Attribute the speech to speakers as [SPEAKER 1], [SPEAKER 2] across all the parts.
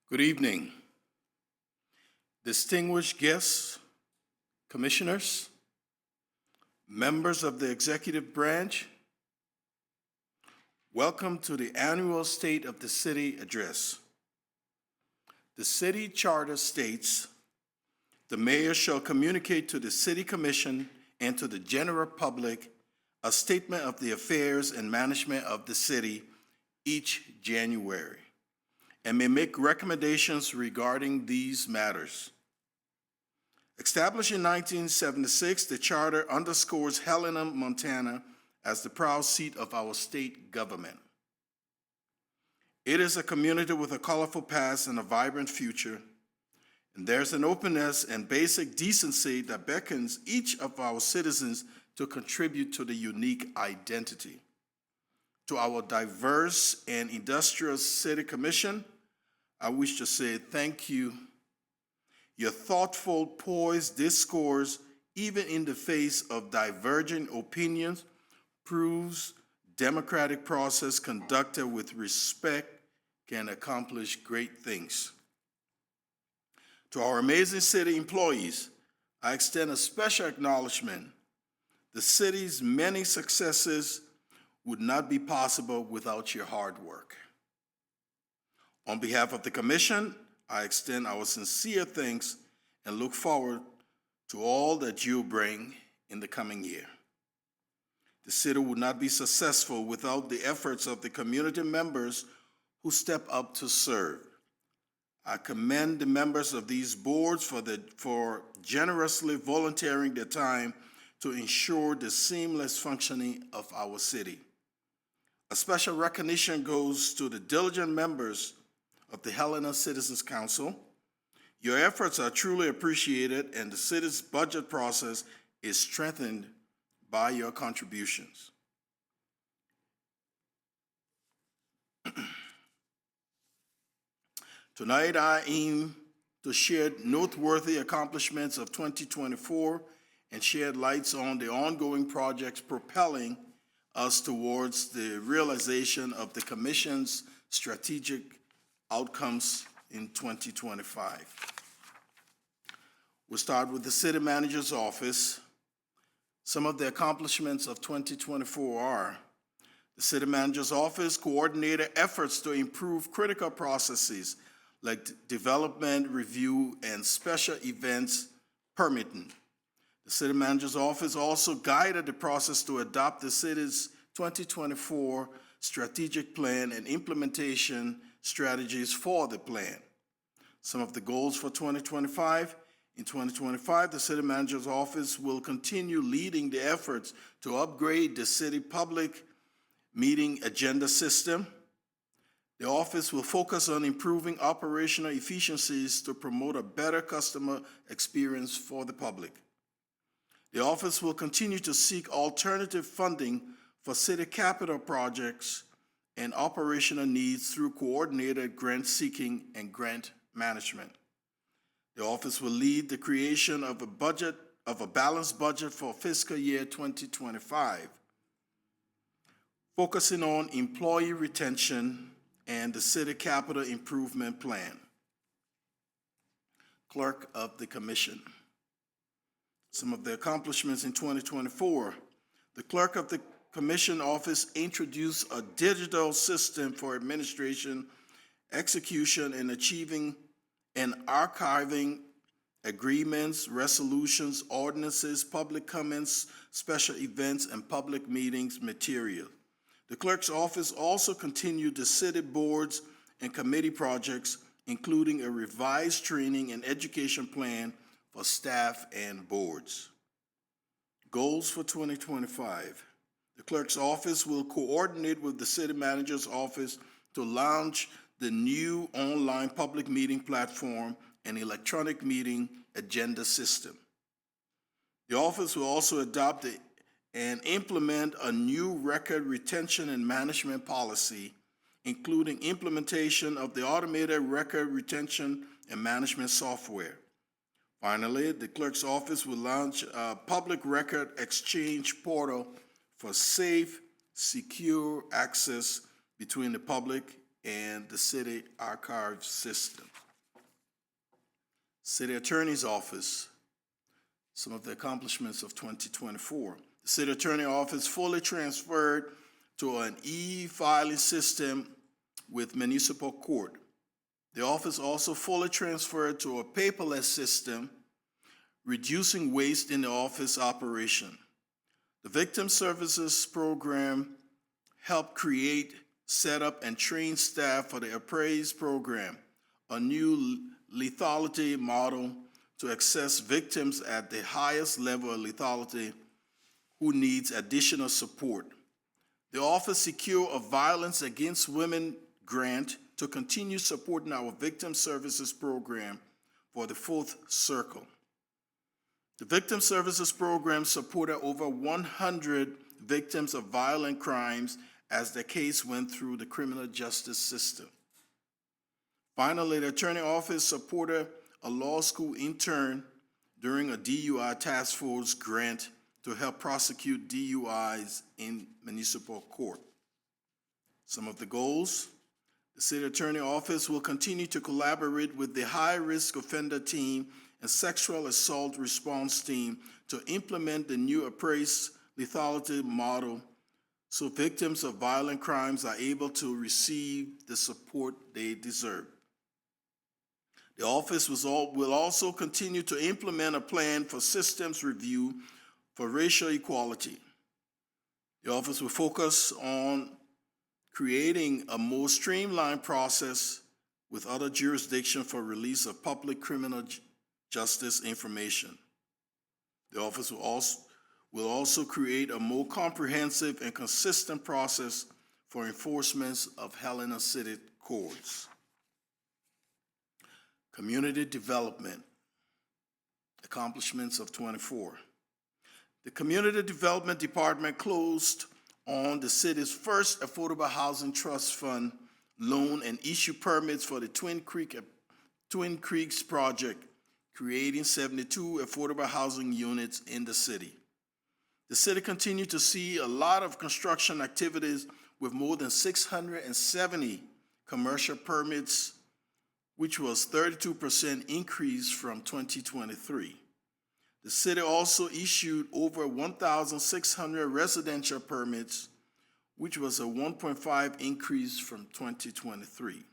[SPEAKER 1] Good evening, distinguished guests, commissioners, members of the executive branch. Welcome to the annual State of the City address. The city charter states, "The mayor shall communicate to the city commission and to the general public a statement of the affairs and management of the city each January, and may make recommendations regarding these matters." Established in 1976, the charter underscores Helena, Montana as the proud seat of our state government. It is a community with a colorful past and a vibrant future, and there's an openness and basic decency that beckons each of our citizens to contribute to the unique identity. To our diverse and industrious city commission, I wish to say thank you. Your thoughtful, poised discourse, even in the face of divergent opinions, proves democratic process conducted with respect can accomplish great things. To our amazing city employees, I extend a special acknowledgement. The city's many successes would not be possible without your hard work. On behalf of the Commission, I extend our sincere thanks and look forward to all that you bring in the coming year. The city would not be successful without the efforts of the community members who step up to serve. I commend the members of these boards for generously volunteering their time to ensure the seamless functioning of our city. A special recognition goes to the diligent members of the Helena Citizens Council. Your efforts are truly appreciated, and the city's budget process is strengthened by your contributions. Tonight, I aim to share noteworthy accomplishments of 2024 and shed lights on the ongoing projects propelling us towards the realization of the Commission's strategic outcomes in 2025. We'll start with the City Manager's Office. Some of the accomplishments of 2024 are: the City Manager's Office coordinated efforts to improve critical processes like development review and special events permitting. The City Manager's Office also guided the process to adopt the city's 2024 strategic plan and implementation strategies for the plan. Some of the goals for 2025. In 2025, the City Manager's Office will continue leading the efforts to upgrade the city public meeting agenda system. The office will focus on improving operational efficiencies to promote a better customer experience for the public. The office will continue to seek alternative funding for city capital projects and operational needs through coordinated grant seeking and grant management. The office will lead the creation of a balanced budget for fiscal year 2025, focusing on employee retention and the city capital improvement plan. Clerk of the Commission. Some of the accomplishments in 2024. The Clerk of the Commission Office introduced a digital system for administration, execution, and achieving and archiving agreements, resolutions, ordinances, public comments, special events, and public meetings material. The Clerk's Office also continued the city boards and committee projects, including a revised training and education plan for staff and boards. Goals for 2025. The Clerk's Office will coordinate with the City Manager's Office to launch the new online public meeting platform and electronic meeting agenda system. The office will also adopt and implement a new record retention and management policy, including implementation of the automated record retention and management software. Finally, the Clerk's Office will launch a public record exchange portal for safe, secure access between the public and the city archive system. City Attorney's Office, some of the accomplishments of 2024. The City Attorney Office fully transferred to an e-filing system with municipal court. The office also fully transferred to a paperless system, reducing waste in the office operation. The Victim Services Program helped create, set up, and train staff for the Appraise Program, a new lethality model to assess victims at the highest level of lethality who needs additional support. The office secured a Violence Against Women grant to continue supporting our Victim Services Program for the fourth circle. The Victim Services Program supported over 100 victims of violent crimes as the case went through the criminal justice system. Finally, the Attorney Office supported a law school intern during a DUI task force grant to help prosecute DUIs in municipal court. Some of the goals: the City Attorney Office will continue to collaborate with the high-risk offender team and sexual assault response team to implement the new Appraise lethality model so victims of violent crimes are able to receive the support they deserve. The office will also continue to implement a plan for systems review for racial equality. The office will focus on creating a more streamlined process with other jurisdictions for release of public criminal justice information. The office will also create a more comprehensive and consistent process for enforcement of Helena City codes. Community development, accomplishments of 24. The Community Development Department closed on the city's first Affordable Housing Trust Fund loan and issued permits for the Twin Creeks project, creating 72 affordable housing units in the city. The city continued to see a lot of construction activities with more than 670 commercial permits, which was 32% increase from 2023. The city also issued over 1,600 residential permits, which was a 1.5 increase from 2023.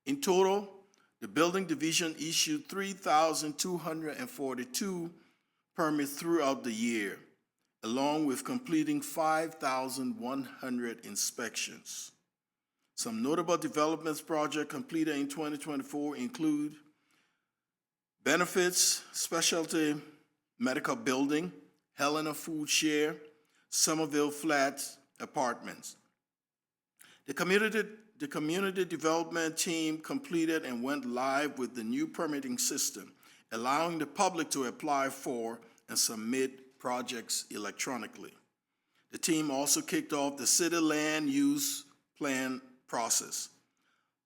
[SPEAKER 1] In total, the building division issued 3,242 permits throughout the year, along with completing 5,100 inspections. Some notable developments projects completed in 2024 include Benefits Specialty Medical Building, Helena Food Share, Somerville Flats Apartments. The community development team completed and went live with the new permitting system, allowing the public to apply for and submit projects electronically. The team also kicked off the city land use plan process.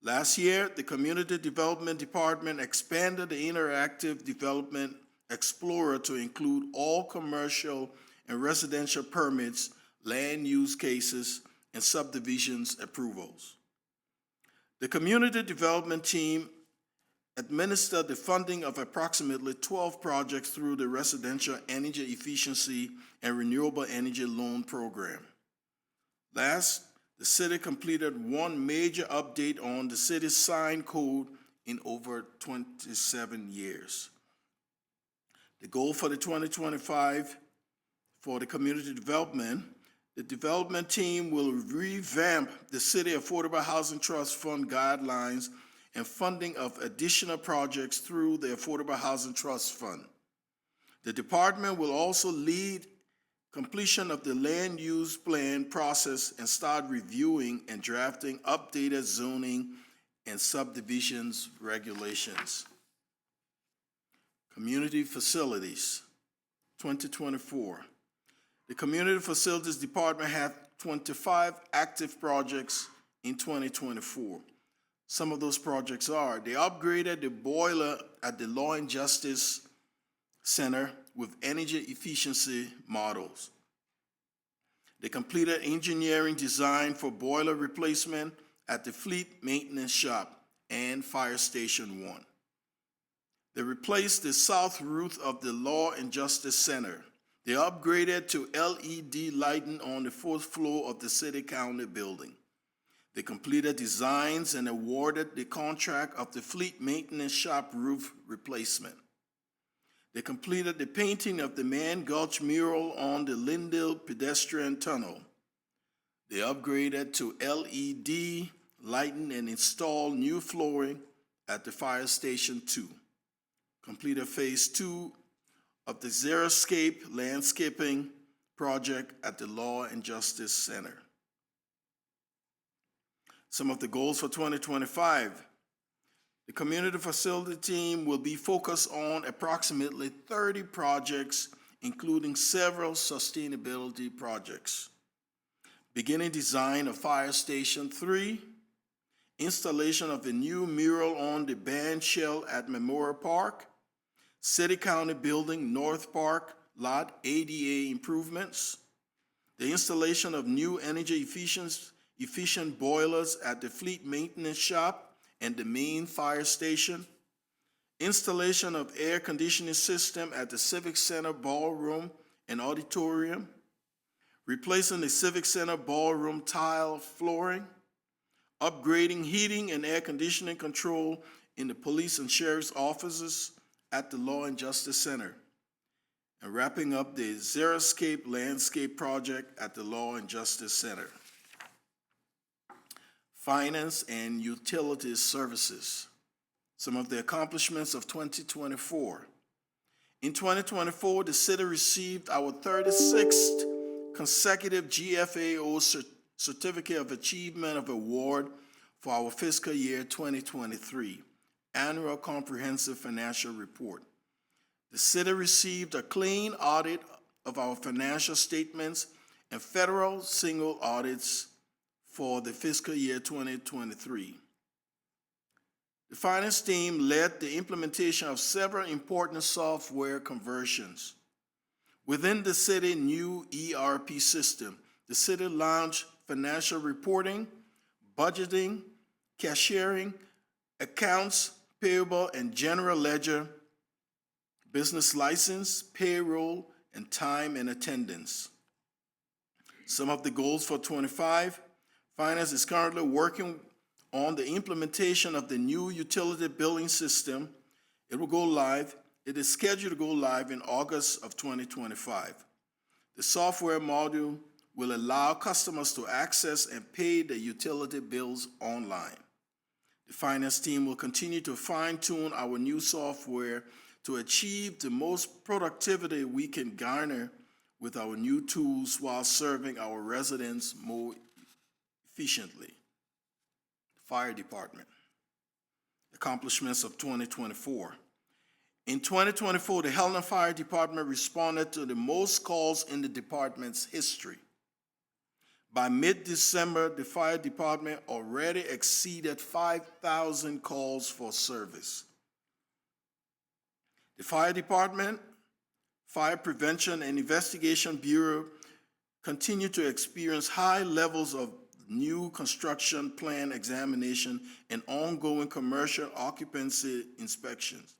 [SPEAKER 1] Last year, the Community Development Department expanded the Interactive Development Explorer to include all commercial and residential permits, land use cases, and subdivisions approvals. The Community Development team administered the funding of approximately 12 projects through the Residential Energy Efficiency and Renewable Energy Loan Program. Last, the city completed one major update on the city's sign code in over 27 years. The goal for the 2025 for the community development, the development team will revamp the City Affordable Housing Trust Fund guidelines and funding of additional projects through the Affordable Housing Trust Fund. The department will also lead completion of the land use plan process and start reviewing and drafting updated zoning and subdivisions regulations. Community facilities, 2024. The Community Facilities Department had 25 active projects in 2024. Some of those projects are: they upgraded the boiler at the Law and Justice Center with energy efficiency models. They completed engineering design for boiler replacement at the Fleet Maintenance Shop and Fire Station 1. They replaced the south roof of the Law and Justice Center. They upgraded to LED lighting on the fourth floor of the city-county building. They completed designs and awarded the contract of the fleet maintenance shop roof replacement. They completed the painting of the Man Gulch mural on the Lindale pedestrian tunnel. They upgraded to LED lighting and installed new flooring at the Fire Station 2. Completed Phase 2 of the Xeriscape landscaping project at the Law and Justice Center. Some of the goals for 2025. The community facility team will be focused on approximately 30 projects, including several sustainability projects. Beginning design of Fire Station 3, installation of the new mural on the band shell at Memorial Park, City-County Building North Park Lot ADA improvements, the installation of new energy efficient boilers at the Fleet Maintenance Shop and the main fire station, installation of air conditioning system at the Civic Center Ballroom and Auditorium, replacing the Civic Center Ballroom tile flooring, upgrading heating and air conditioning control in the police and sheriff's offices at the Law and Justice Center, and wrapping up the Xeriscape landscape project at the Law and Justice Center. Finance and Utilities Services. Some of the accomplishments of 2024. In 2024, the city received our 36th consecutive GFAO Certificate of Achievement of Award for our fiscal year 2023 Annual Comprehensive Financial Report. The city received a clean audit of our financial statements and federal single audits for the fiscal year 2023. The finance team led the implementation of several important software conversions. Within the city new ERP system, the city launched financial reporting, budgeting, cashiering, accounts payable and general ledger, business license, payroll, and time and attendance. Some of the goals for 25. Finance is currently working on the implementation of the new utility billing system. It will go live. It is scheduled to go live in August of 2025. The software module will allow customers to access and pay the utility bills online. The finance team will continue to fine-tune our new software to achieve the most productivity we can garner with our new tools while serving our residents more efficiently. Fire Department. Accomplishments of 2024. In 2024, the Helena Fire Department responded to the most calls in the department's history. By mid-December, the fire department already exceeded 5,000 calls for service. The fire department, Fire Prevention and Investigation Bureau continue to experience high levels of new construction plan examination and ongoing commercial occupancy inspections.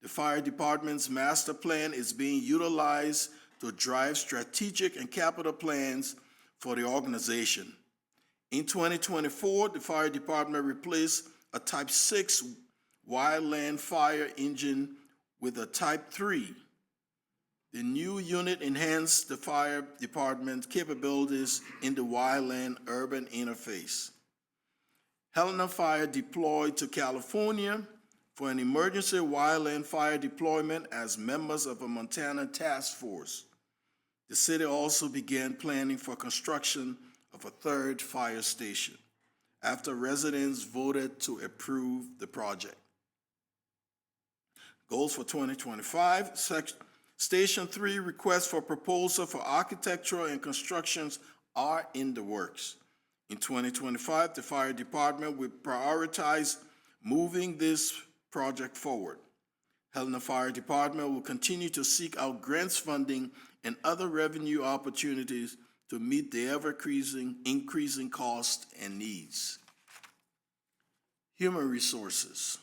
[SPEAKER 1] The fire department's master plan is being utilized to drive strategic and capital plans for the organization. In 2024, the fire department replaced a Type 6 wildland fire engine with a Type 3. The new unit enhanced the fire department's capabilities in the wildland urban interface. Helena Fire deployed to California for an emergency wildland fire deployment as members of a Montana task force. The city also began planning for construction of a third fire station after residents voted to approve the project. Goals for 2025. Station 3 requests for proposal for architectural and constructions are in the works. In 2025, the fire department will prioritize moving this project forward. Helena Fire Department will continue to seek out grants funding and other revenue opportunities to meet the increasing costs and needs. Human resources.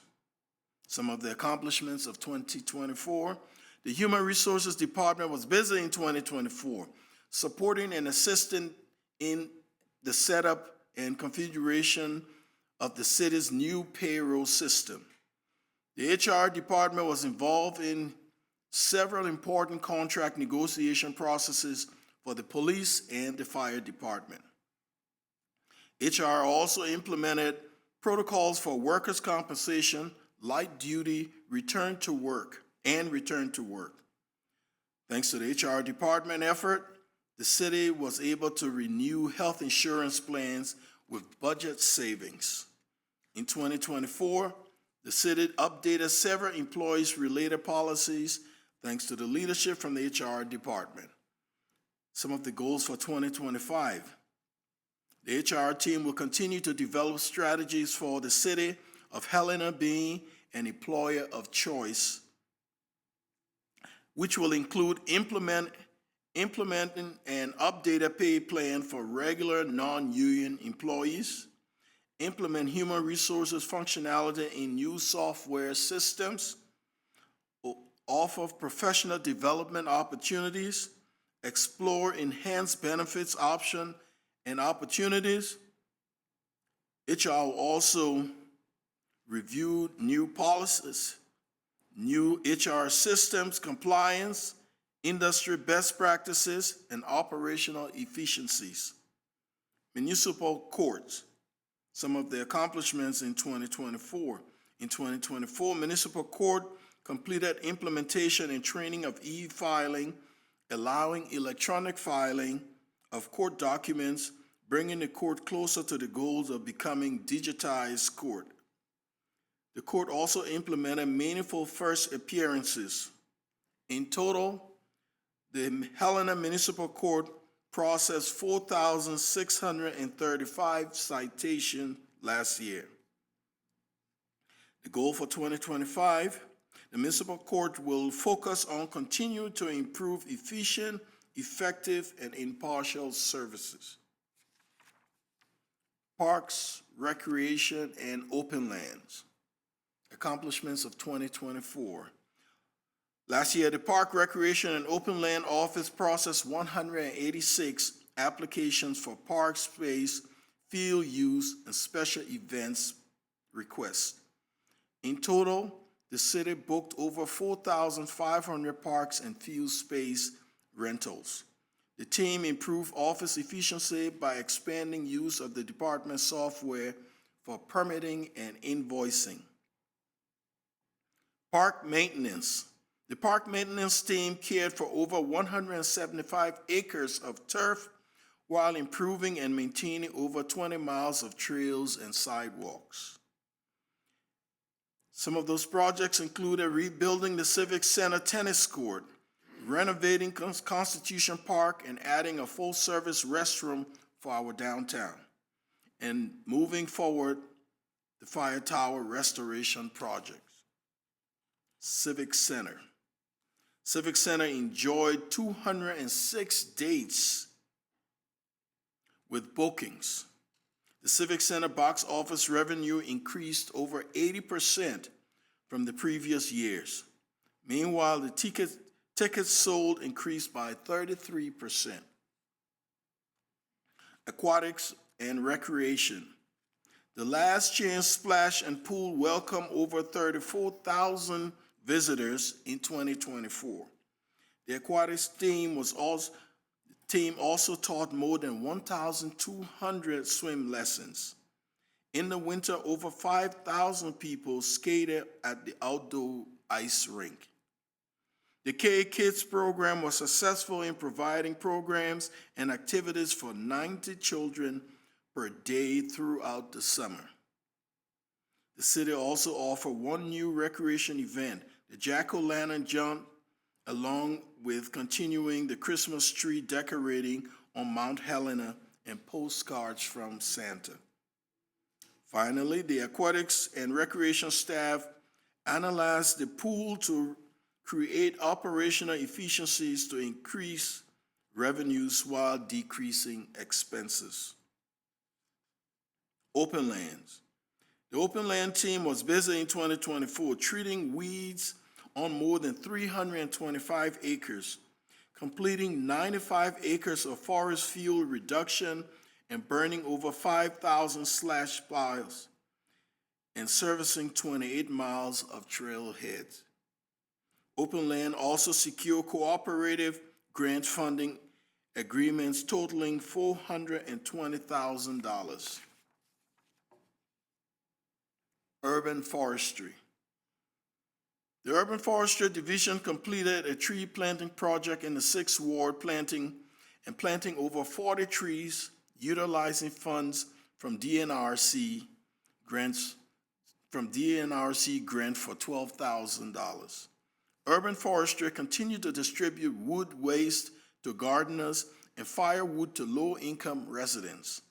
[SPEAKER 1] Some of the accomplishments of 2024. The Human Resources Department was busy in 2024, supporting and assisting in the setup and configuration of the city's new payroll system. The HR department was involved in several important contract negotiation processes for the police and the fire department. HR also implemented protocols for workers' compensation, light duty, return to work. Thanks to the HR department effort, the city was able to renew health insurance plans with budget savings. In 2024, the city updated several employees-related policies thanks to the leadership from the HR department. Some of the goals for 2025. The HR team will continue to develop strategies for the city of Helena being an employer of choice, which will include implementing an updated pay plan for regular non-union employees, implement human resources functionality in new software systems, offer professional development opportunities, explore enhanced benefits options and opportunities. HR will also review new policies, new HR systems, compliance, industry best practices, and operational efficiencies. Municipal courts. Some of the accomplishments in 2024. In 2024, Municipal Court completed implementation and training of e-filing, allowing electronic filing of court documents, bringing the court closer to the goals of becoming digitized court. The court also implemented meaningful first appearances. In total, the Helena Municipal Court processed 4,635 citations last year. The goal for 2025, the Municipal Court will focus on continuing to improve efficient, effective, and impartial services. Parks, recreation, and open lands. Accomplishments of 2024. Last year, the Park, Recreation, and Open Land Office processed 186 applications for park space, field use, and special events requests. In total, the city booked over 4,500 parks and field space rentals. The team improved office efficiency by expanding use of the department's software for permitting and invoicing. Park maintenance. The park maintenance team cared for over 175 acres of turf while improving and maintaining over 20 miles of trails and sidewalks. Some of those projects included rebuilding the Civic Center tennis court, renovating Constitution Park, and adding a full-service restroom for our downtown, and moving forward the fire tower restoration projects. Civic Center. Civic Center enjoyed 206 dates with bookings. The Civic Center box office revenue increased over 80% from the previous years. Meanwhile, the tickets sold increased by 33%. Aquatics and recreation. The Last Chance Splash and Pool welcomed over 34,000 visitors in 2024. The aquatics team also taught more than 1,200 swim lessons. In the winter, over 5,000 people skated at the outdoor ice rink. The K-Kids program was successful in providing programs and activities for 90 children per day throughout the summer. The city also offered one new recreation event, the Jack-O-Lantern Jump, along with continuing the Christmas tree decorating on Mount Helena and postcards from Santa. Finally, the aquatics and recreation staff analyzed the pool to create operational efficiencies to increase revenues while decreasing expenses. Open lands. The open land team was busy in 2024 treating weeds on more than 325 acres, completing 95 acres of forest fuel reduction and burning over 5,000 slash piles, and servicing 28 miles of trailheads. Open Land also secured cooperative grant funding agreements totaling $420,000. Urban forestry. The Urban Forestry Division completed a tree planting project in the 6th Ward, planting over 40 trees, utilizing funds from DNRC grant for $12,000. Urban Forestry continued to distribute wood waste to gardeners and firewood to low-income residents.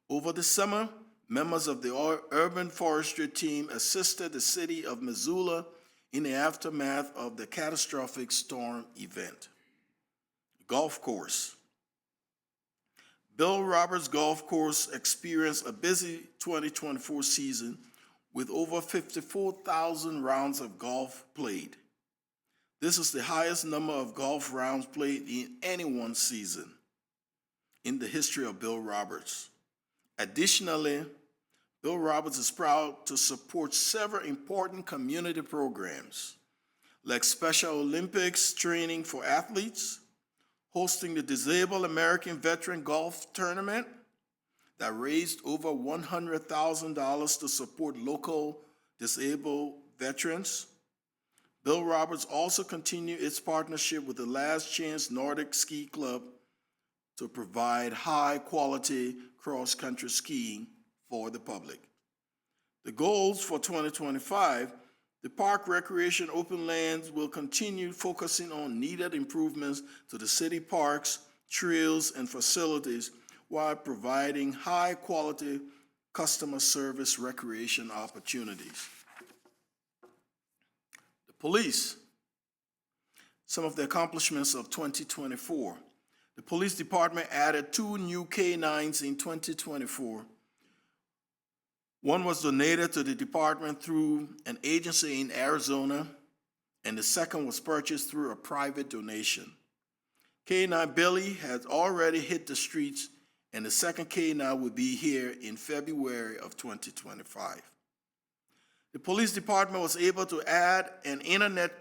[SPEAKER 1] Over the summer, members of the Urban Forestry team assisted the city of Missoula in the aftermath of the catastrophic storm event. Golf course. Bill Roberts Golf Course experienced a busy 2024 season with over 54,000 rounds of golf played. This is the highest number of golf rounds played in any one season in the history of Bill Roberts. Additionally, Bill Roberts is proud to support several important community programs, like Special Olympics training for athletes, hosting the Disabled American Veteran Golf Tournament that raised over $100,000 to support local disabled veterans. Bill Roberts also continued its partnership with the Last Chance Nordic Ski Club to provide high-quality cross-country skiing for the public. The goals for 2025, the Park Recreation Open Lands will continue focusing on needed improvements to the city parks, trails, and facilities while providing high-quality customer service recreation opportunities. The police, some of the accomplishments of 2024. The police department added 2 new K-9s in 2024. One was donated to the department through an agency in Arizona, and the second was purchased through a private donation. K-9 Billy has already hit the streets, and the second K-9 will be here in February of 2025. The police department was able to add an internet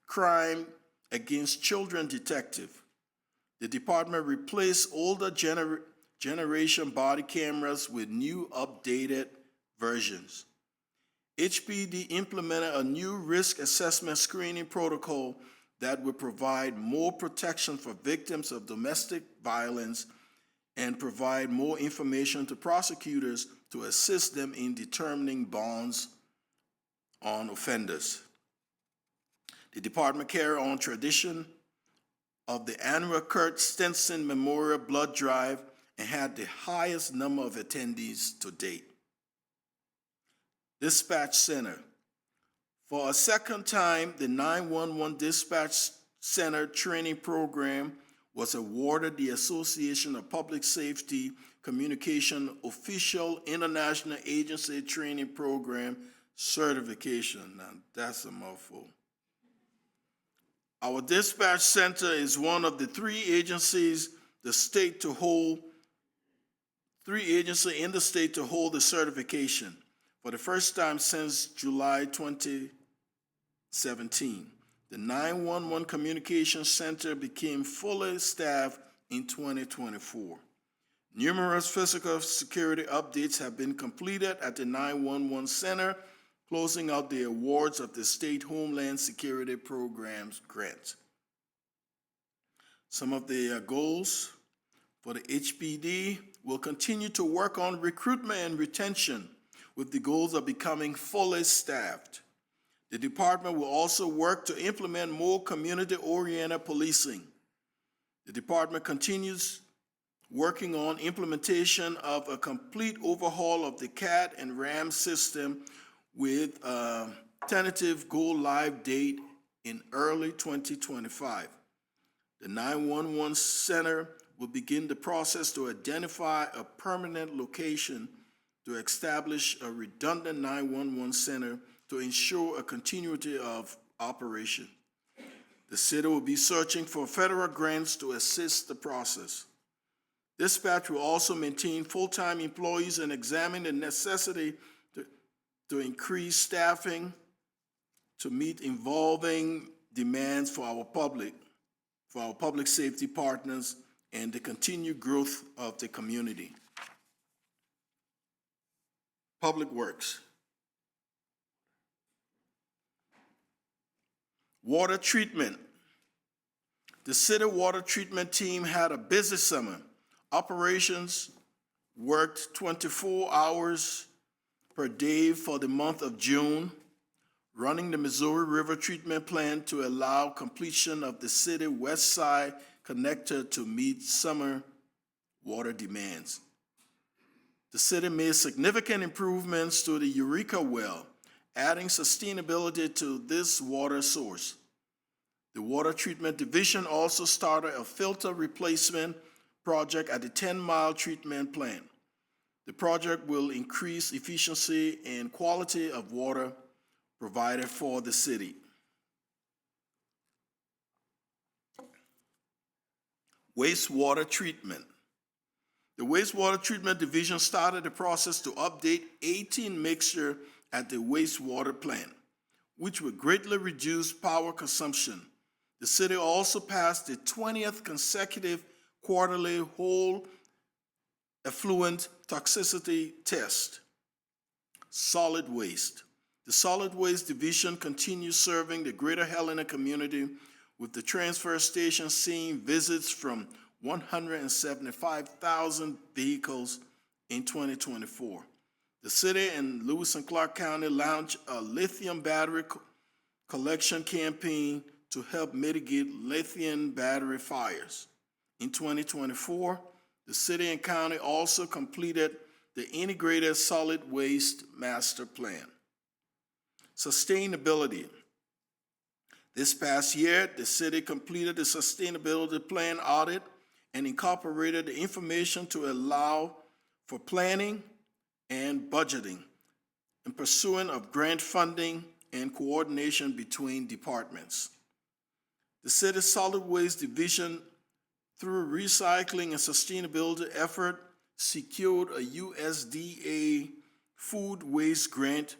[SPEAKER 1] crime against children detective. The department replaced older generation body cameras with new updated versions. HPD implemented a new risk assessment screening protocol that will provide more protection for victims of domestic violence and provide more information to prosecutors to assist them in determining bonds on offenders. The department carried on tradition of the annual Kurt Stinson Memorial Blood Drive and had the highest number of attendees to date. Dispatch Center. For a second time, the 911 Dispatch Center Training Program was awarded the Association of Public Safety Communication Official International Agency Training Program certification. Now, that's a mouthful. Our dispatch center is one of the three agencies in the state to hold the certification for the first time since July 2017. The 911 Communications Center became fully staffed in 2024. Numerous physical security updates have been completed at the 911 Center, closing out the awards of the State Homeland Security Programs grant. Some of the goals for the HPD will continue to work on recruitment and retention with the goals of becoming fully staffed. The department will also work to implement more community-oriented policing. The department continues working on implementation of a complete overhaul of the CAT and RAM system with a tentative go-live date in early 2025. The 911 Center will begin the process to identify a permanent location to establish a redundant 911 center to ensure a continuity of operation. The city will be searching for federal grants to assist the process. Dispatch will also maintain full-time employees and examine the necessity to increase staffing to meet evolving demands for our public safety partners, and the continued growth of the community. Public Works. Water treatment. The city water treatment team had a busy summer. Operations worked 24 hours per day for the month of June, running the Missouri River Treatment Plant to allow completion of the city west side connector to meet summer water demands. The city made significant improvements to the Eureka well, adding sustainability to this water source. The Water Treatment Division also started a filter replacement project at the 10-mile treatment plant. The project will increase efficiency and quality of water provided for the city. Wastewater treatment. The Wastewater Treatment Division started the process to update 18 mixture at the wastewater plant, which would greatly reduce power consumption. The city also passed the 20th consecutive quarterly whole effluent toxicity test. Solid waste. The Solid Waste Division continues serving the greater Helena community with the transfer station seeing visits from 175,000 vehicles in 2024. The city and Lewis and Clark County launched a lithium battery collection campaign to help mitigate lithium battery fires. In 2024, the city and county also completed the Integrated Solid Waste Master Plan. Sustainability. This past year, the city completed the sustainability plan audit and incorporated the information to allow for planning and budgeting and pursuing of grant funding and coordination between departments. The city's Solid Waste Division, through recycling and sustainability effort, secured a USDA food waste grant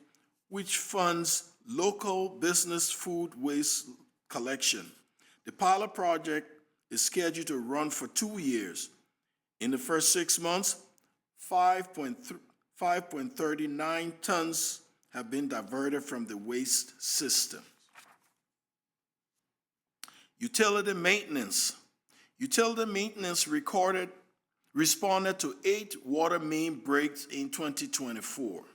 [SPEAKER 1] which funds local business food waste collection. The pilot project is scheduled to run for 2 years. In the first 6 months, 5.39 tons have been diverted from the waste system. Utility maintenance. Utility maintenance responded to 8 water main breaks in 2024.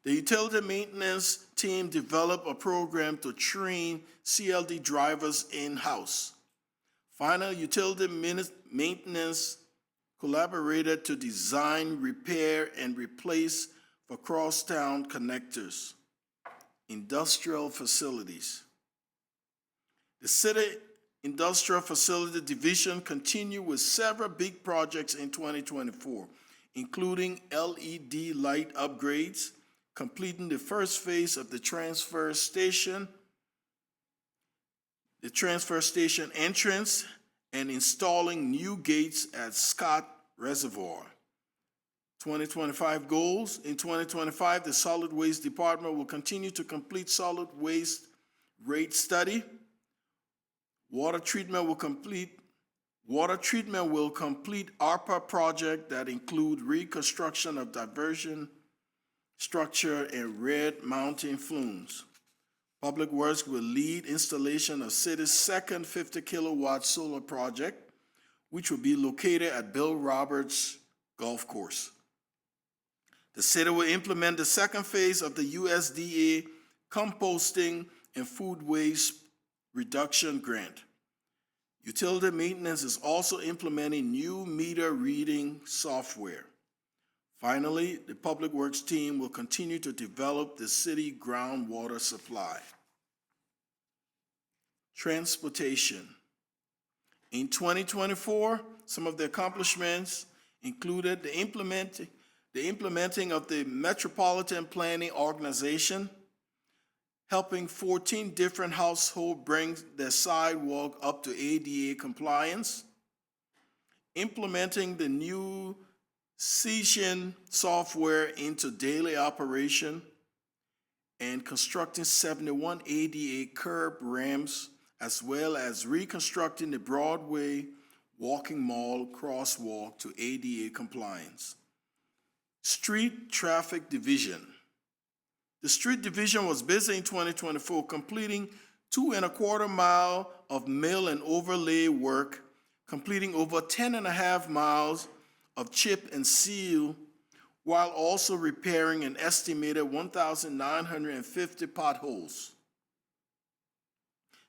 [SPEAKER 1] The utility maintenance team developed a program to train CLD drivers in-house. Finally, utility maintenance collaborated to design, repair, and replace for crosstown connectors. Industrial facilities. The City Industrial Facility Division continued with several big projects in 2024, including LED light upgrades, completing the first phase of the transfer station entrance, and installing new gates at Scott Reservoir. 2025 goals. In 2025, the Solid Waste Department will continue to complete solid waste rate study. Water treatment will complete ARPA project that include reconstruction of diversion structure and red mountain flumes. Public Works will lead installation of city's second 50-kilowatt solar project, which will be located at Bill Roberts Golf Course. The city will implement the second phase of the USDA composting and food waste reduction grant. Utility maintenance is also implementing new meter reading software. Finally, the Public Works team will continue to develop the city groundwater supply. Transportation. In 2024, some of the accomplishments included the the implementing of the Metropolitan Planning Organization, helping 14 different households bring their sidewalk up to ADA compliance, implementing the new Cision software into daily operation, and constructing 71 ADA curb ramps, as well as reconstructing the Broadway Walking Mall crosswalk to ADA compliance. Street Traffic Division. The Street Division was busy in 2024, completing 2.25 miles of mill and overlay work, completing over 10.5 miles of chip and seal, while also repairing an estimated 1,950 potholes.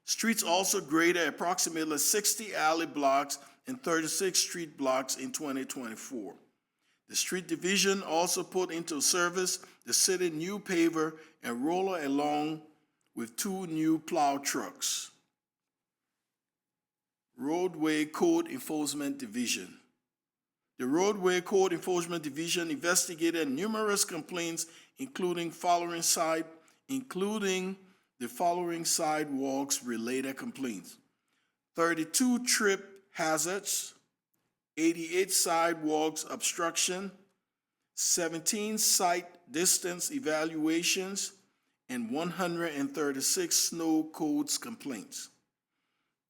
[SPEAKER 1] Streets also graded approximately 60 alley blocks and 36 street blocks in 2024. The Street Division also put into service the city new paver and roller along with 2 new plow trucks. Roadway Code Enforcement Division. The Roadway Code Enforcement Division investigated numerous complaints, including the following sidewalks-related complaints: 32 trip hazards, 88 sidewalks obstruction, 17 site distance evaluations, and 136 snow codes complaints.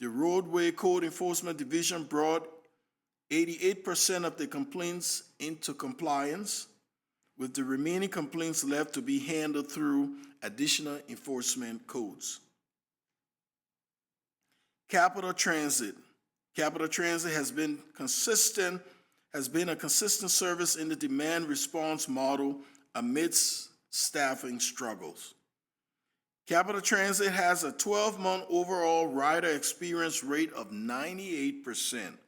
[SPEAKER 1] The Roadway Code Enforcement Division brought 88% of the complaints into compliance, with the remaining complaints left to be handled through additional enforcement codes. Capital Transit. Capital Transit has been a consistent service in the demand response model amidst staffing struggles. Capital Transit has a 12-month overall rider experience rate of 98%.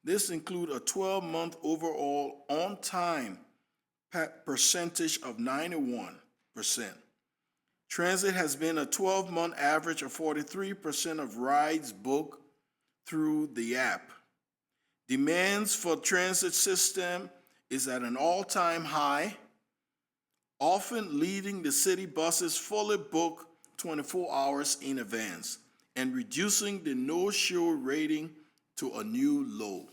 [SPEAKER 1] This includes a 12-month overall on-time percentage of 91%. Transit has been a 12-month average of 43% of rides booked through the app. Demands for transit system is at an all-time high, often leaving the city buses fully booked 24 hours in advance and reducing the no-show rating to a new low.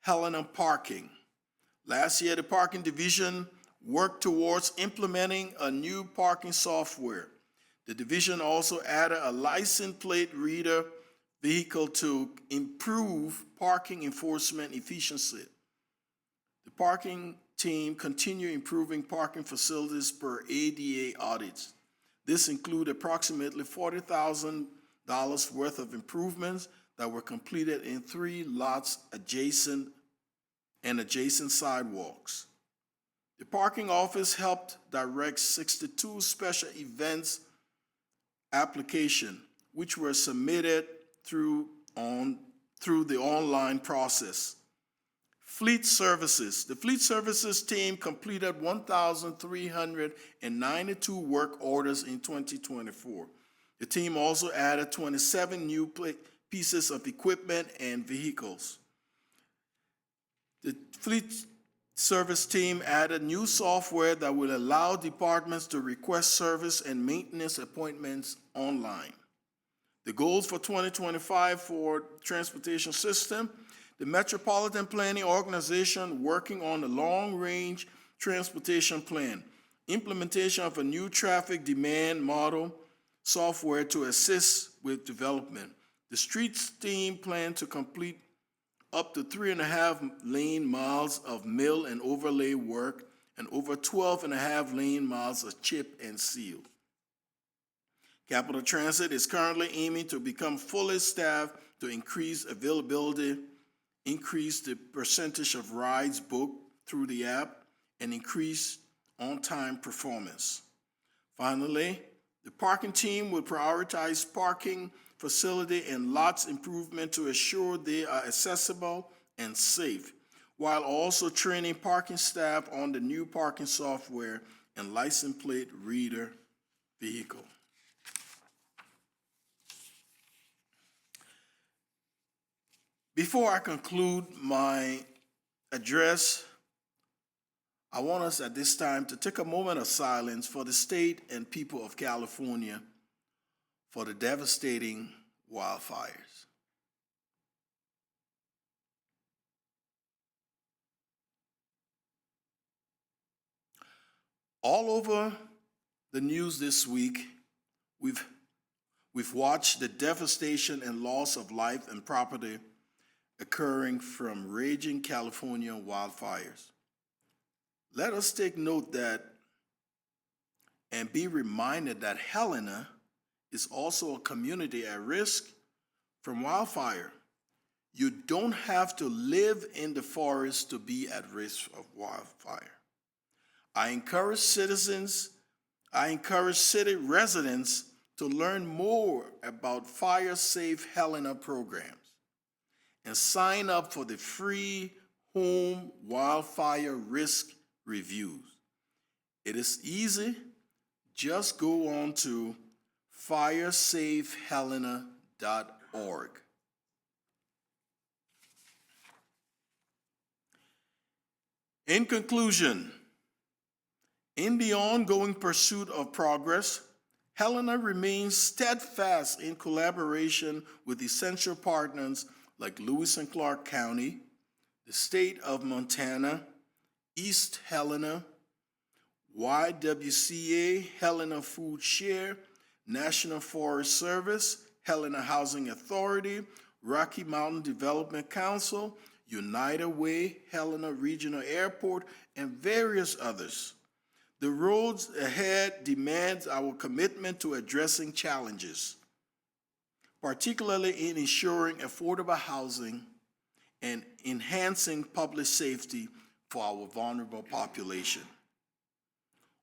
[SPEAKER 1] Helena Parking. Last year, the Parking Division worked towards implementing a new parking software. The division also added a license plate reader vehicle to improve parking enforcement efficiency. The parking team continued improving parking facilities per ADA audits. This included approximately $40,000 worth of improvements that were completed in 3 lots adjacent sidewalks. The parking office helped direct 62 special events applications, which were submitted through the online process. Fleet Services. The Fleet Services team completed 1,392 work orders in 2024. The team also added 27 new pieces of equipment and vehicles. The Fleet Service team added new software that will allow departments to request service and maintenance appointments online. The goals for 2025 for transportation system: the Metropolitan Planning Organization working on the long-range transportation plan, implementation of a new traffic demand model software to assist with development. The streets team plan to complete up to 3.5 lane miles of mill and overlay work and over 12.5 lane miles of chip and seal. Capital Transit is currently aiming to become fully staffed to increase availability, increase the percentage of rides booked through the app, and increase on-time performance. Finally, the parking team will prioritize parking facility and lots improvement to ensure they are accessible and safe, while also training parking staff on the new parking software and license plate reader vehicle. Before I conclude my address, I want us at this time to take a moment of silence for the state and people of California for the devastating wildfires. All over the news this week, we've watched the devastation and loss of life and property occurring from raging California wildfires. Let us take note that and be reminded that Helena is also a community at risk from wildfire. You don't have to live in the forest to be at risk of wildfire. I encourage city residents to learn more about Fire Safe Helena programs and sign up for the free home wildfire risk reviews. It is easy. Just go on to firesafehelena.org. In conclusion, in the ongoing pursuit of progress, Helena remains steadfast in collaboration with essential partners like Lewis and Clark County, the state of Montana, East Helena, YWCA, Helena Food Share, National Forest Service, Helena Housing Authority, Rocky Mountain Development Council, United Way, Helena Regional Airport, and various others. The roads ahead demands our commitment to addressing challenges, particularly in ensuring affordable housing and enhancing public safety for our vulnerable population,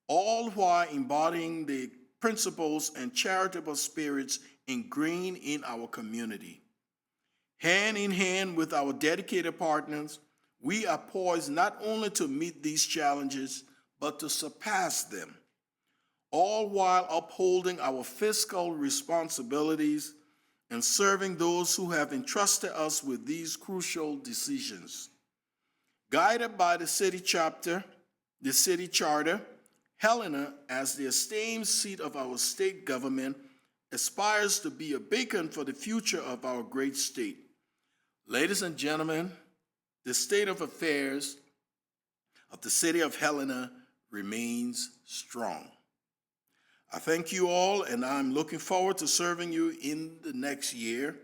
[SPEAKER 1] all while embodying the principles and charitable spirits ingrained in our community. Hand in hand with our dedicated partners, we are poised not only to meet these challenges, but to surpass them, all while upholding our fiscal responsibilities and serving those who have entrusted us with these crucial decisions. Guided by the city charter, Helena, as the esteemed seat of our state government, aspires to be a beacon for the future of our great state. Ladies and gentlemen, the state of affairs of the city of Helena remains strong. I thank you all, and I'm looking forward to serving you in the next year.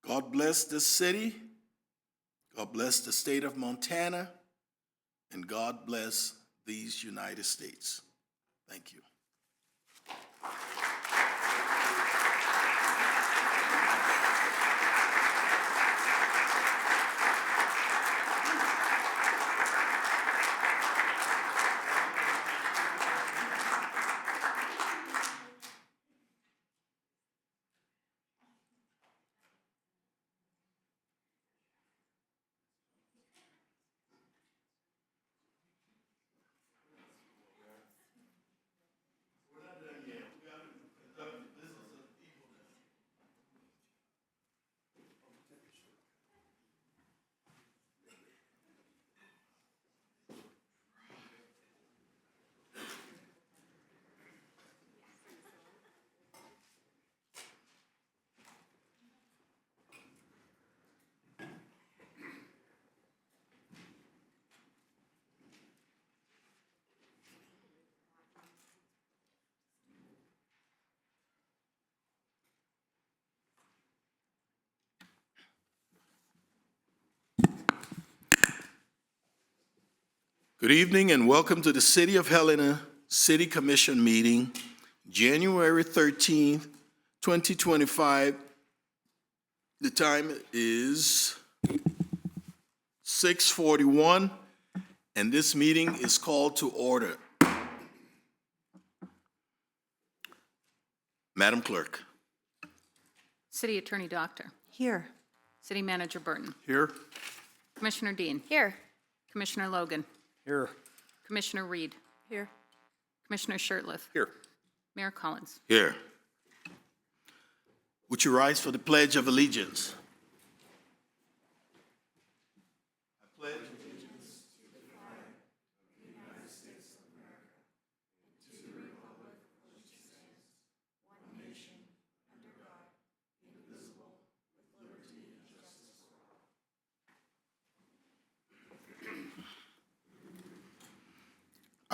[SPEAKER 1] God bless this city, God bless the state of Montana, and God bless these United States. Thank you. Good evening and welcome to the City of Helena City Commission meeting, January 13th, 2025. The time is 6:41, and this meeting is called to order. Madam Clerk.
[SPEAKER 2] City Attorney Doctor.
[SPEAKER 3] Here.
[SPEAKER 2] City Manager Burton.
[SPEAKER 1] Here.
[SPEAKER 2] Commissioner Dean.
[SPEAKER 3] Here.
[SPEAKER 2] Commissioner Logan.
[SPEAKER 4] Here.
[SPEAKER 2] Commissioner Reed.
[SPEAKER 3] Here.
[SPEAKER 2] Commissioner Shirtliff.
[SPEAKER 4] Here.
[SPEAKER 2] Mayor Collins.
[SPEAKER 1] Here. Would you rise for the Pledge of Allegiance? I pledge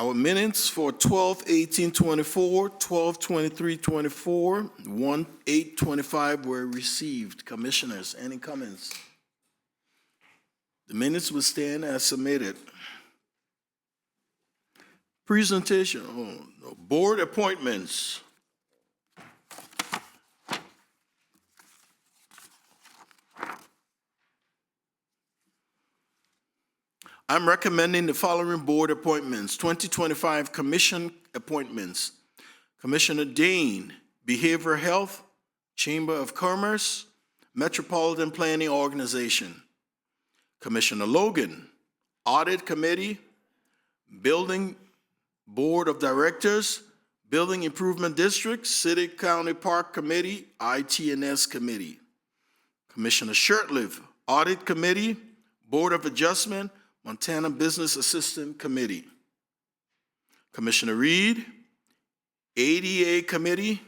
[SPEAKER 1] Our minutes for 12/18/24, 12/23/24, 1/8/25 were received. Commissioners, any comments? The minutes will stand as submitted. Presentation, board appointments. I'm recommending the following board appointments. 2025 commission appointments. Commissioner Dean, Behavioral Health, Chamber of Commerce, Metropolitan Planning Organization. Commissioner Logan, Audit Committee, Building Board of Directors, Building Improvement District, City County Park Committee, IT&S Committee. Commissioner Shurtleff, Audit Committee, Board of Adjustment, Montana Business Assistant Committee. Commissioner Reed, ADA Committee,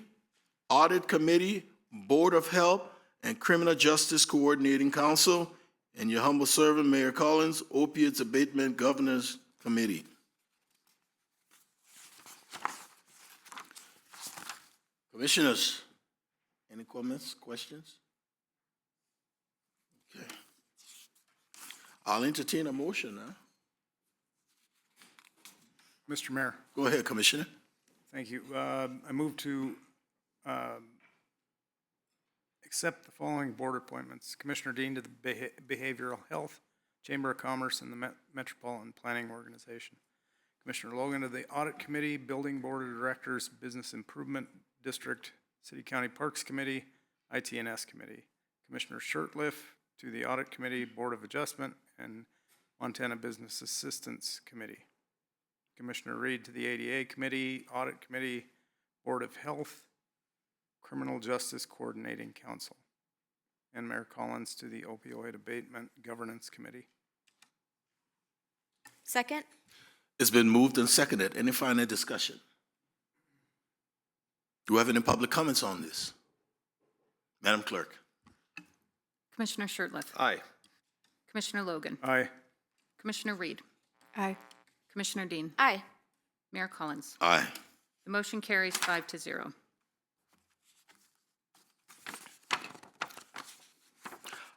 [SPEAKER 1] Audit Committee, Board of Health, and Criminal Justice Coordinating Council, and your humble servant, Mayor Collins, Opiates Abatement Governors Committee. Commissioners, any comments, questions? Okay. I'll entertain a motion now.
[SPEAKER 3] Mr. Mayor,
[SPEAKER 1] Go ahead, Commissioner.
[SPEAKER 3] thank you. I move to accept the following board appointments. Commissioner Dean to the Behavioral Health, Chamber of Commerce, and the Metropolitan Planning Organization. Commissioner Logan to the Audit Committee, Building Board of Directors, Business Improvement District, City County Parks Committee, IT&S Committee. Commissioner Shurtleff to the Audit Committee, Board of Adjustment, and Montana Business Assistance Committee. Commissioner Reed to the ADA Committee, Audit Committee, Board of Health, Criminal Justice Coordinating Council. And Mayor Collins to the Opioid Abatement Governance Committee.
[SPEAKER 4] Second?
[SPEAKER 1] It's been moved and seconded. Any final discussion? Do we have any public comments on this? Madam Clerk.
[SPEAKER 2] Commissioner Shurtleff.
[SPEAKER 5] Aye.
[SPEAKER 2] Commissioner Logan.
[SPEAKER 3] Aye.
[SPEAKER 2] Commissioner Reed.
[SPEAKER 4] Aye.
[SPEAKER 2] Commissioner Dean.
[SPEAKER 4] Aye.
[SPEAKER 2] Mayor Collins.
[SPEAKER 1] Aye.
[SPEAKER 2] The motion carries 5-0.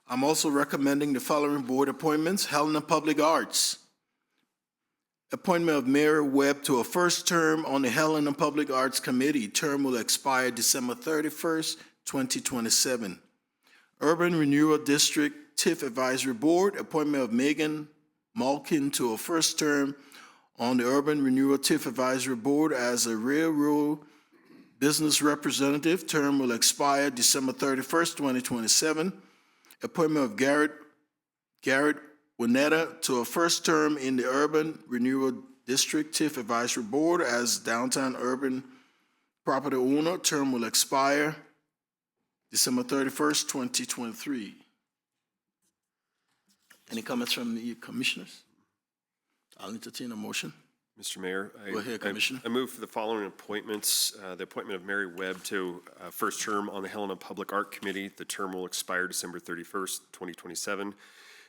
[SPEAKER 1] I'm also recommending the following board appointments. Helena Public Arts. Appointment of Mayor Webb to a first term on the Helena Public Arts Committee. Term will expire December 31st, 2027. Urban Renewal District TIF Advisory Board. Appointment of Megan Malkin to a first term on the Urban Renewal TIF Advisory Board as a railroad business representative. Term will expire December 31st, 2027. Appointment of Garrett Winetta to a first term in the Urban Renewal District TIF Advisory Board as downtown urban property owner. Term will expire December 31st, 2023. Any comments from the commissioners? I'll entertain a motion.
[SPEAKER 5] Mr. Mayor,
[SPEAKER 1] Go ahead, Commissioner.
[SPEAKER 5] I move for the following appointments. The appointment of Mary Webb to first term on the Helena Public Art Committee. The term will expire December 31st, 2027.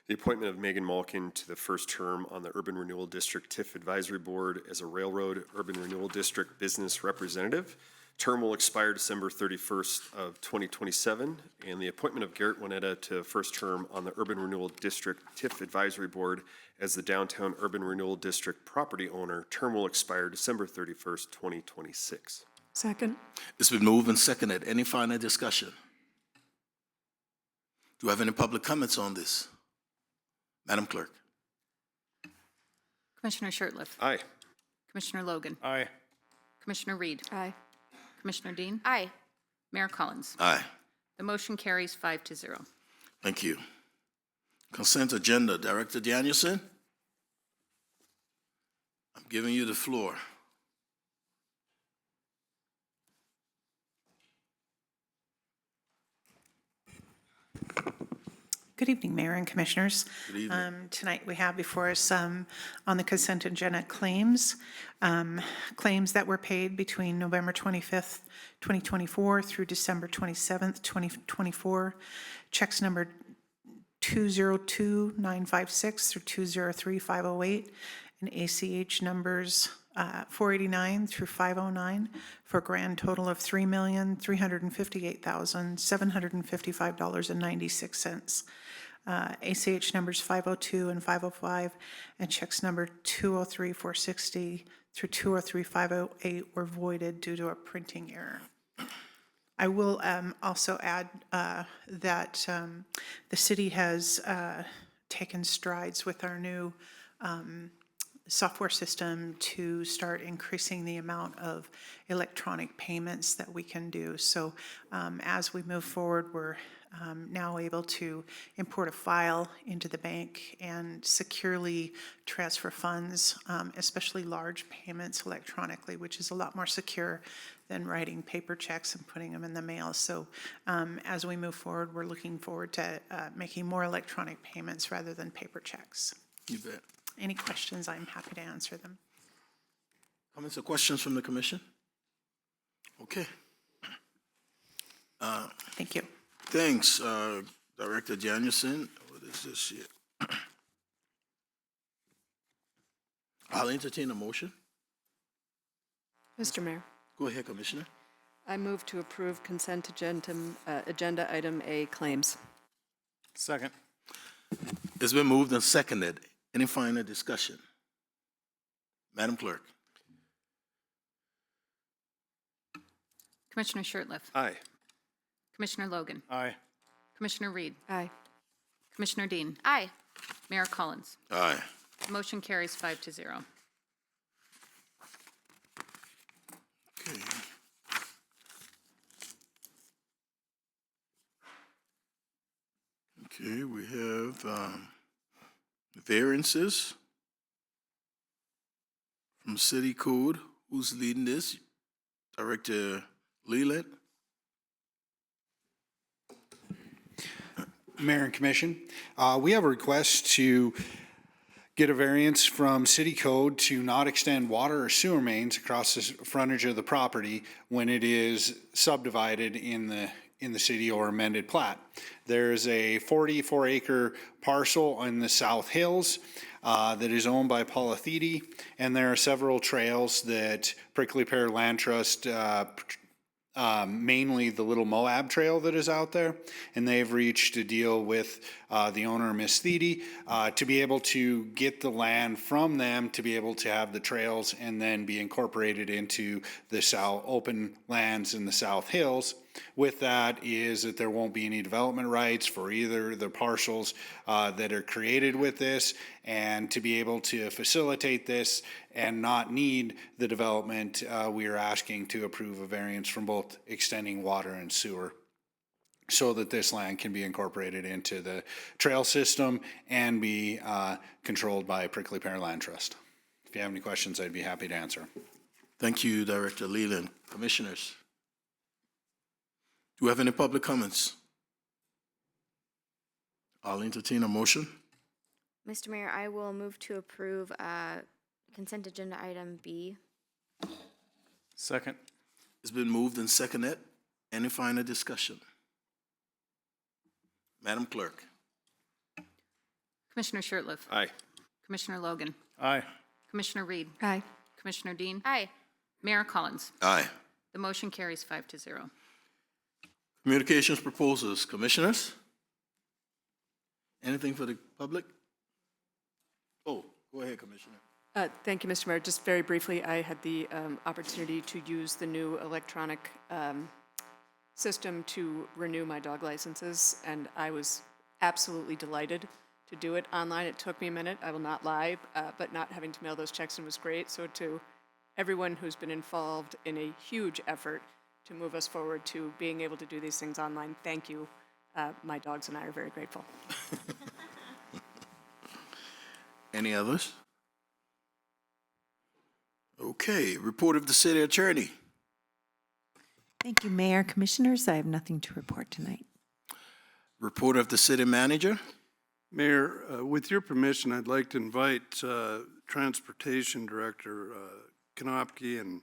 [SPEAKER 5] The appointment of Megan Malkin to the first term on the Urban Renewal District TIF Advisory Board as a Railroad Urban Renewal District Business Representative. Term will expire December 31st of 2027. And the appointment of Garrett Winetta to first term on the Urban Renewal District TIF Advisory Board as the Downtown Urban Renewal District property owner. Term will expire December 31st, 2026.
[SPEAKER 4] Second?
[SPEAKER 1] It's been moved and seconded. Any final discussion? Do we have any public comments on this? Madam Clerk.
[SPEAKER 2] Commissioner Shurtleff.
[SPEAKER 5] Aye.
[SPEAKER 2] Commissioner Logan.
[SPEAKER 3] Aye.
[SPEAKER 2] Commissioner Reed.
[SPEAKER 4] Aye.
[SPEAKER 2] Commissioner Dean.
[SPEAKER 4] Aye.
[SPEAKER 2] Mayor Collins.
[SPEAKER 1] Aye.
[SPEAKER 2] The motion carries 5-0.
[SPEAKER 1] Thank you. Consent agenda. Director Danielson, I'm giving you the floor.
[SPEAKER 6] Good evening, Mayor and Commissioners.
[SPEAKER 1] Good evening.
[SPEAKER 6] Tonight we have before us on the consent agenda claims, claims that were paid between November 25th, 2024 through December 27th, 2024. Checks number 202956 through 203508 and ACH numbers 489 through 509 for a grand total of $3,358,755.96. ACH numbers 502 and 505 and checks number 203-460 through 203-508 were voided due to a printing error. I will also add that the city has taken strides with our new software system to start increasing the amount of electronic payments that we can do. So as we move forward, we're now able to import a file into the bank and securely transfer funds, especially large payments electronically, which is a lot more secure than writing paper checks and putting them in the mail. So as we move forward, we're looking forward to making more electronic payments rather than paper checks.
[SPEAKER 1] You bet.
[SPEAKER 6] Any questions, I'm happy to answer them.
[SPEAKER 1] Comments or questions from the commission? Okay.
[SPEAKER 6] Thank you.
[SPEAKER 1] Thanks, Director Janison. What is this here? I'll entertain a motion.
[SPEAKER 4] Mr. Mayor,
[SPEAKER 1] Go ahead, Commissioner.
[SPEAKER 4] I move to approve consent agenda item A, claims.
[SPEAKER 3] Second.
[SPEAKER 1] It's been moved and seconded. Any final discussion? Madam Clerk?
[SPEAKER 2] Commissioner Shertliff.
[SPEAKER 5] Aye.
[SPEAKER 2] Commissioner Logan.
[SPEAKER 3] Aye.
[SPEAKER 2] Commissioner Reed.
[SPEAKER 4] Aye.
[SPEAKER 2] Commissioner Dean.
[SPEAKER 7] Aye.
[SPEAKER 2] Mayor Collins.
[SPEAKER 1] Aye.
[SPEAKER 2] Motion carries 5-0.
[SPEAKER 1] Okay. Okay, we have variances from City Code. Who's leading this? Director Leland?
[SPEAKER 8] Mayor and Commission, we have a request to get a variance from City Code to not extend water or sewer mains across the frontage of the property when it is subdivided in the city or amended plat. There's a 44-acre parcel in the South Hills that is owned by Paula Thede, and there are several trails that Prickly Pear Land Trust mainly the Little Moab Trail that is out there, and they've reached a deal with the owner, Miss Thede, to be able to get the land from them to be able to have the trails and then be incorporated into the open lands in the South Hills. With that is that there won't be any development rights for either the parcels that are created with this, and to be able to facilitate this and not need the development, we are asking to approve a variance from both extending water and sewer so that this land can be incorporated into the trail system and be controlled by Prickly Pear Land Trust. If you have any questions, I'd be happy to answer.
[SPEAKER 1] Thank you, Director Leland. Commissioners? Do we have any public comments? I'll entertain a motion.
[SPEAKER 7] Mr. Mayor, I will move to approve consent agenda item B.
[SPEAKER 3] Second.
[SPEAKER 1] It's been moved and seconded. Any final discussion? Madam Clerk?
[SPEAKER 2] Commissioner Shertliff.
[SPEAKER 5] Aye.
[SPEAKER 2] Commissioner Logan.
[SPEAKER 3] Aye.
[SPEAKER 2] Commissioner Reed.
[SPEAKER 4] Aye.
[SPEAKER 2] Commissioner Dean.
[SPEAKER 7] Aye.
[SPEAKER 2] Mayor Collins.
[SPEAKER 1] Aye.
[SPEAKER 2] The motion carries 5-0.
[SPEAKER 1] Communications proposals. Commissioners? Anything for the public? Oh, go ahead, Commissioner.
[SPEAKER 4] Thank you, Mr. Mayor. Just very briefly, I had the opportunity to use the new electronic system to renew my dog licenses, and I was absolutely delighted to do it online. It took me a minute, I will not lie, but not having to mail those checks in was great. So to everyone who's been involved in a huge effort to move us forward to being able to do these things online, thank you. My dogs and I are very grateful.
[SPEAKER 1] Any others? Okay, report of the city attorney.
[SPEAKER 9] Thank you, Mayor. Commissioners, I have nothing to report tonight.
[SPEAKER 1] Report of the city manager.
[SPEAKER 10] Mayor, with your permission, I'd like to invite Transportation Director Konopke and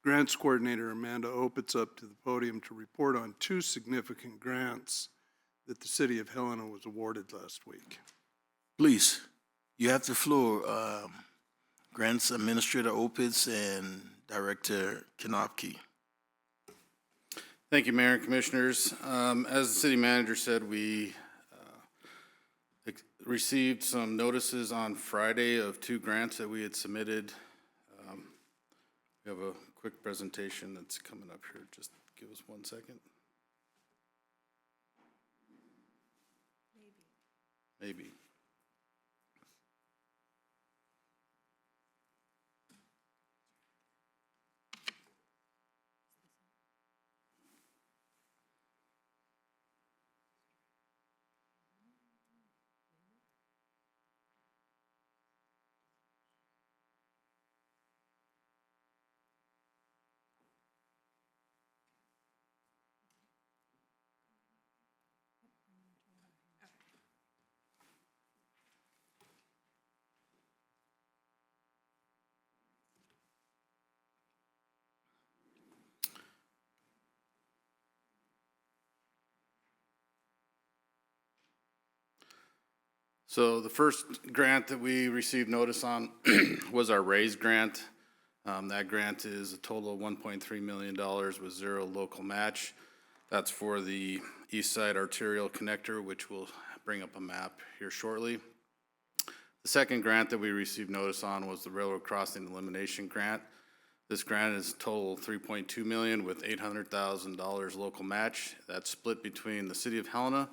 [SPEAKER 10] Grants Coordinator Amanda Opitz up to the podium to report on two significant grants that the city of Helena was awarded last week.
[SPEAKER 1] Please, you have the floor, Grants Administrator Opitz and Director Kanopke.
[SPEAKER 11] Thank you, Mayor and Commissioners. As the city manager said, we received some notices on Friday of 2 grants that we had submitted. We have a quick presentation that's coming up here. Just give us 1 second. Maybe. So the first grant that we received notice on was our RAISE grant. That grant is a total of $1.3 million with 0 local match. That's for the East Side Arterial Connector, which we'll bring up a map here shortly. The second grant that we received notice on was the Railroad Crossing Elimination Grant. This grant is total $3.2 million with $800,000 local match. That's split between the City of Helena,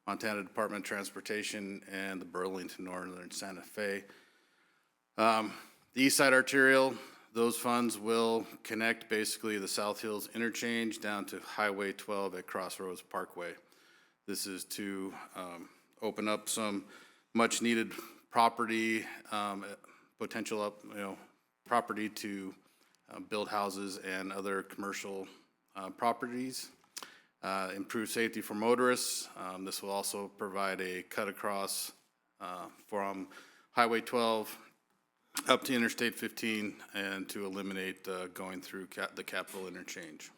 [SPEAKER 11] Montana Department of Transportation, and the Burlington Northern Santa Fe. The East Side Arterial, those funds will connect basically the South Hills interchange down to Highway 12 at Crossroads Parkway. This is to open up some much needed property, potential property to build houses and other commercial properties. Improve safety for motorists. This will also provide a cut across from Highway 12 up to Interstate 15 and to eliminate going through the Capitol interchange.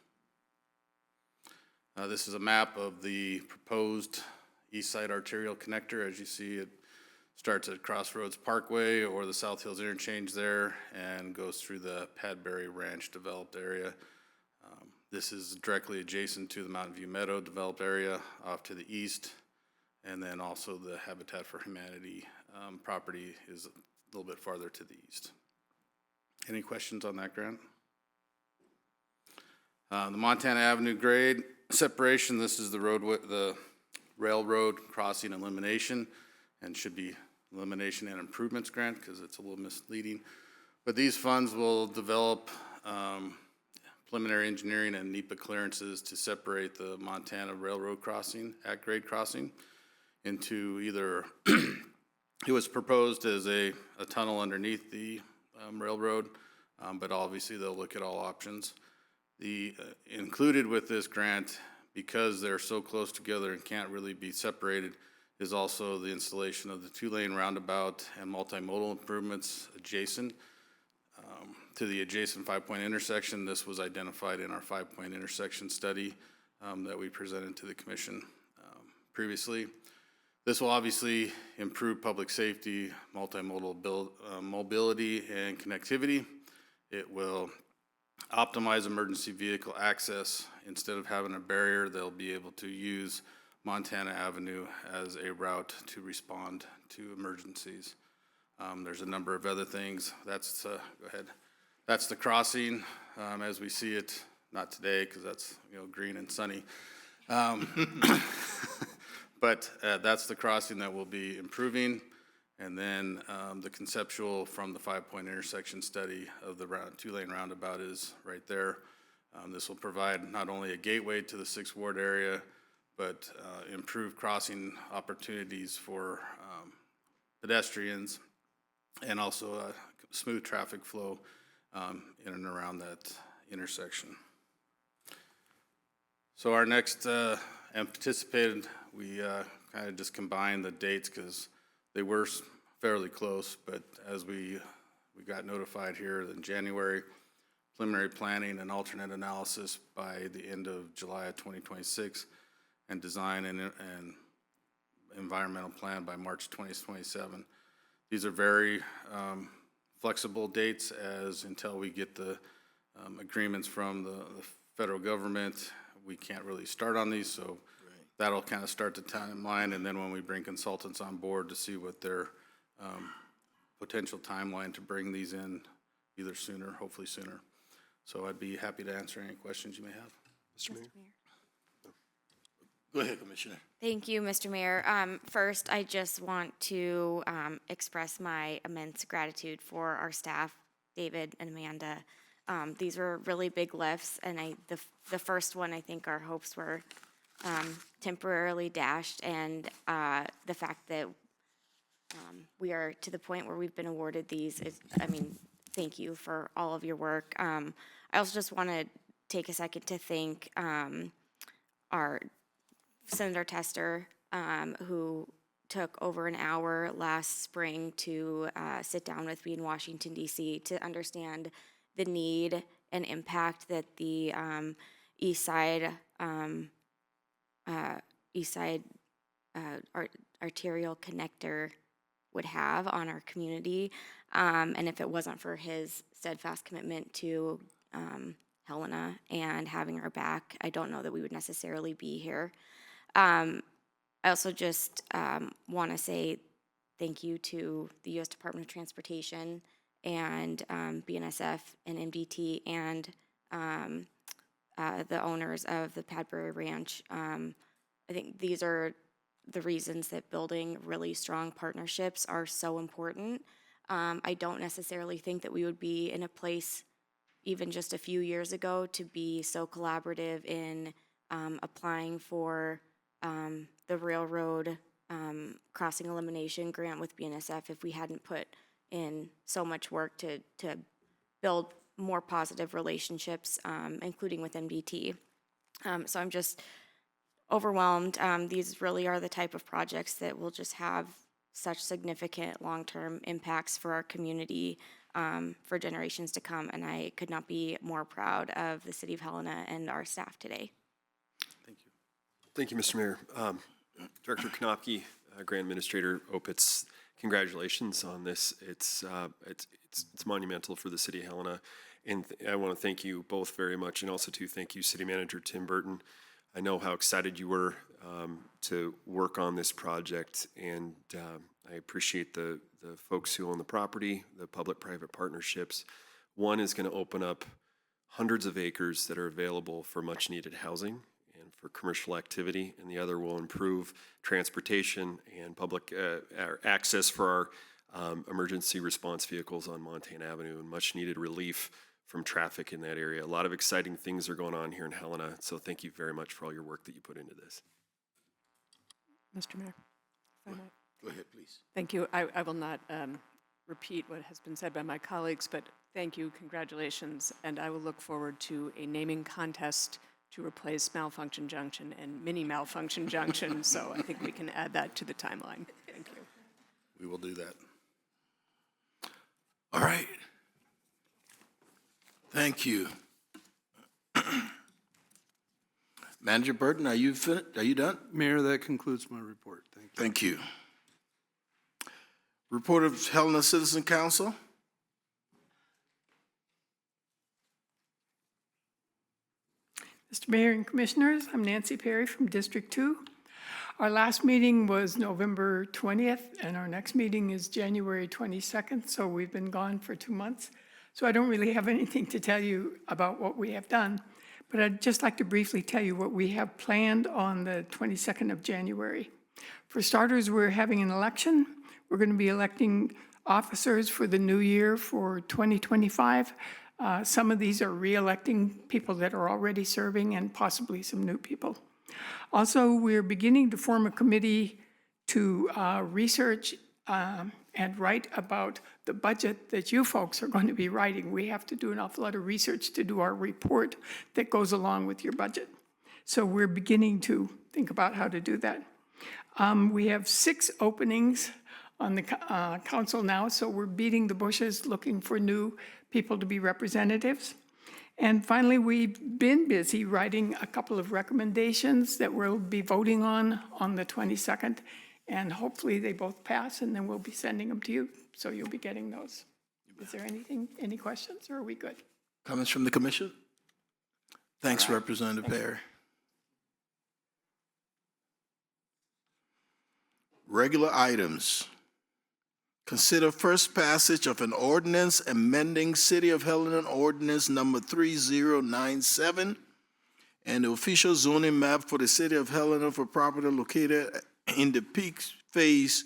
[SPEAKER 11] This is a map of the proposed East Side Arterial Connector. As you see, it starts at Crossroads Parkway or the South Hills interchange there and goes through the Padbury Ranch developed area. This is directly adjacent to the Mountain View Meadow developed area off to the east, and then also the Habitat for Humanity property is a little bit farther to the east. Any questions on that grant? The Montana Avenue grade separation, this is the railroad crossing elimination, and should be elimination and improvements grant because it's a little misleading. But these funds will develop preliminary engineering and NEPA clearances to separate the Montana Railroad crossing, at-grade crossing, into either, it was proposed as a tunnel underneath the railroad, but obviously they'll look at all options. Included with this grant, because they're so close together and can't really be separated, is also the installation of the 2-lane roundabout and multimodal improvements adjacent to the adjacent 5-point intersection. This was identified in our 5-point intersection study that we presented to the commission previously. This will obviously improve public safety, multimodal mobility, and connectivity. It will optimize emergency vehicle access. Instead of having a barrier, they'll be able to use Montana Avenue as a route to respond to emergencies. There's a number of other things. That's, go ahead. That's the crossing as we see it, not today because that's green and sunny. But that's the crossing that we'll be improving. And then the conceptual from the 5-point intersection study of the 2-lane roundabout is right there. This will provide not only a gateway to the 6th Ward area, but improve crossing opportunities for pedestrians and also a smooth traffic flow in and around that intersection. So our next anticipated, we kind of just combined the dates because they were fairly close, but as we got notified here in January, preliminary planning and alternate analysis by the end of July of 2026, and design and environmental plan by March 2027. These are very flexible dates as until we get the agreements from the federal government. We can't really start on these, so that'll kind of start the timeline. And then when we bring consultants on board to see what their potential timeline to bring these in, either sooner, hopefully sooner. So I'd be happy to answer any questions you may have.
[SPEAKER 5] Mr. Mayor?
[SPEAKER 1] Go ahead, Commissioner.
[SPEAKER 7] Thank you, Mr. Mayor. First, I just want to express my immense gratitude for our staff, David and Amanda. These were really big lifts, and the first one, I think our hopes were temporarily dashed, and the fact that we are to the point where we've been awarded these is, thank you for all of your work. I also just want to take a second to thank our Senator Tester, who took over an hour last spring to sit down with me in Washington, D.C. to understand the need and impact that the East Side arterial connector would have on our community. And if it wasn't for his steadfast commitment to Helena and having our back, I don't know that we would necessarily be here. I also just want to say thank you to the U.S. Department of Transportation and BNSF and MDT and the owners of the Padbury Ranch. I think these are the reasons that building really strong partnerships are so important. I don't necessarily think that we would be in a place even just a few years ago to be so collaborative in applying for the railroad crossing elimination grant with BNSF if we hadn't put in so much work to build more positive relationships, including with MDT. So I'm just overwhelmed. These really are the type of projects that will just have such significant long-term impacts for our community for generations to come, and I could not be more proud of the City of Helena and our staff today.
[SPEAKER 5] Thank you. Thank you, Mr. Mayor. Director Konopke, Grant Administrator Opitz, congratulations on this. It's monumental for the City of Helena, and I want to thank you both very much, and also to thank you, City Manager Tim Burton. I know how excited you were to work on this project, and I appreciate the folks who own the property, the public-private partnerships. One is going to open up hundreds of acres that are available for much-needed housing and for commercial activity, and the other will improve transportation and public access for our emergency response vehicles on Montana Avenue and much-needed relief from traffic in that area. A lot of exciting things are going on here in Helena, so thank you very much for all your work that you put into this.
[SPEAKER 4] Mr. Mayor, if I might.
[SPEAKER 1] Go ahead, please.
[SPEAKER 4] Thank you. I will not repeat what has been said by my colleagues, but thank you, congratulations, and I will look forward to a naming contest to replace Malfunction Junction and Mini Malfunction Junction, so I think we can add that to the timeline. Thank you.
[SPEAKER 11] We will do that.
[SPEAKER 1] All right. Thank you. Manager Burton, are you done?
[SPEAKER 10] Mayor, that concludes my report. Thank you.
[SPEAKER 1] Thank you. Report of Helena Citizen Council.
[SPEAKER 12] Mr. Mayor and Commissioners, I'm Nancy Perry from District 2. Our last meeting was November 20th, and our next meeting is January 22nd, so we've been gone for 2 months. So I don't really have anything to tell you about what we have done, but I'd just like to briefly tell you what we have planned on the 22nd of January. For starters, we're having an election. We're going to be electing officers for the new year for 2025. Some of these are re-electing people that are already serving and possibly some new people. Also, we're beginning to form a committee to research and write about the budget that you folks are going to be writing. We have to do an awful lot of research to do our report that goes along with your budget. So we're beginning to think about how to do that. We have 6 openings on the council now, so we're beating the bushes looking for new people to be representatives. And finally, we've been busy writing a couple of recommendations that we'll be voting on the 22nd, and hopefully they both pass, and then we'll be sending them to you, so you'll be getting those. Is there any questions, or are we good?
[SPEAKER 1] Comments from the commission? Thanks, Representative Perry. Regular items. Consider first passage of an ordinance amending City of Helena Ordinance Number 3097 and the official zoning map for the City of Helena for property located in the peak phase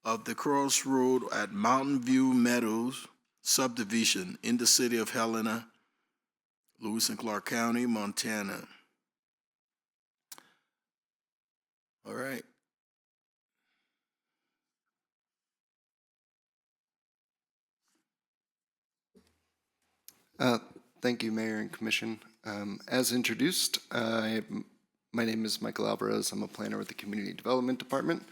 [SPEAKER 1] of the crossroad at Mountain View Meadows subdivision in the City of Helena, Lewis and Clark County, Montana. All right.
[SPEAKER 13] Thank you, Mayor and Commission. As introduced, my name is Michael Alvarez. I'm a planner with the Community Development Department.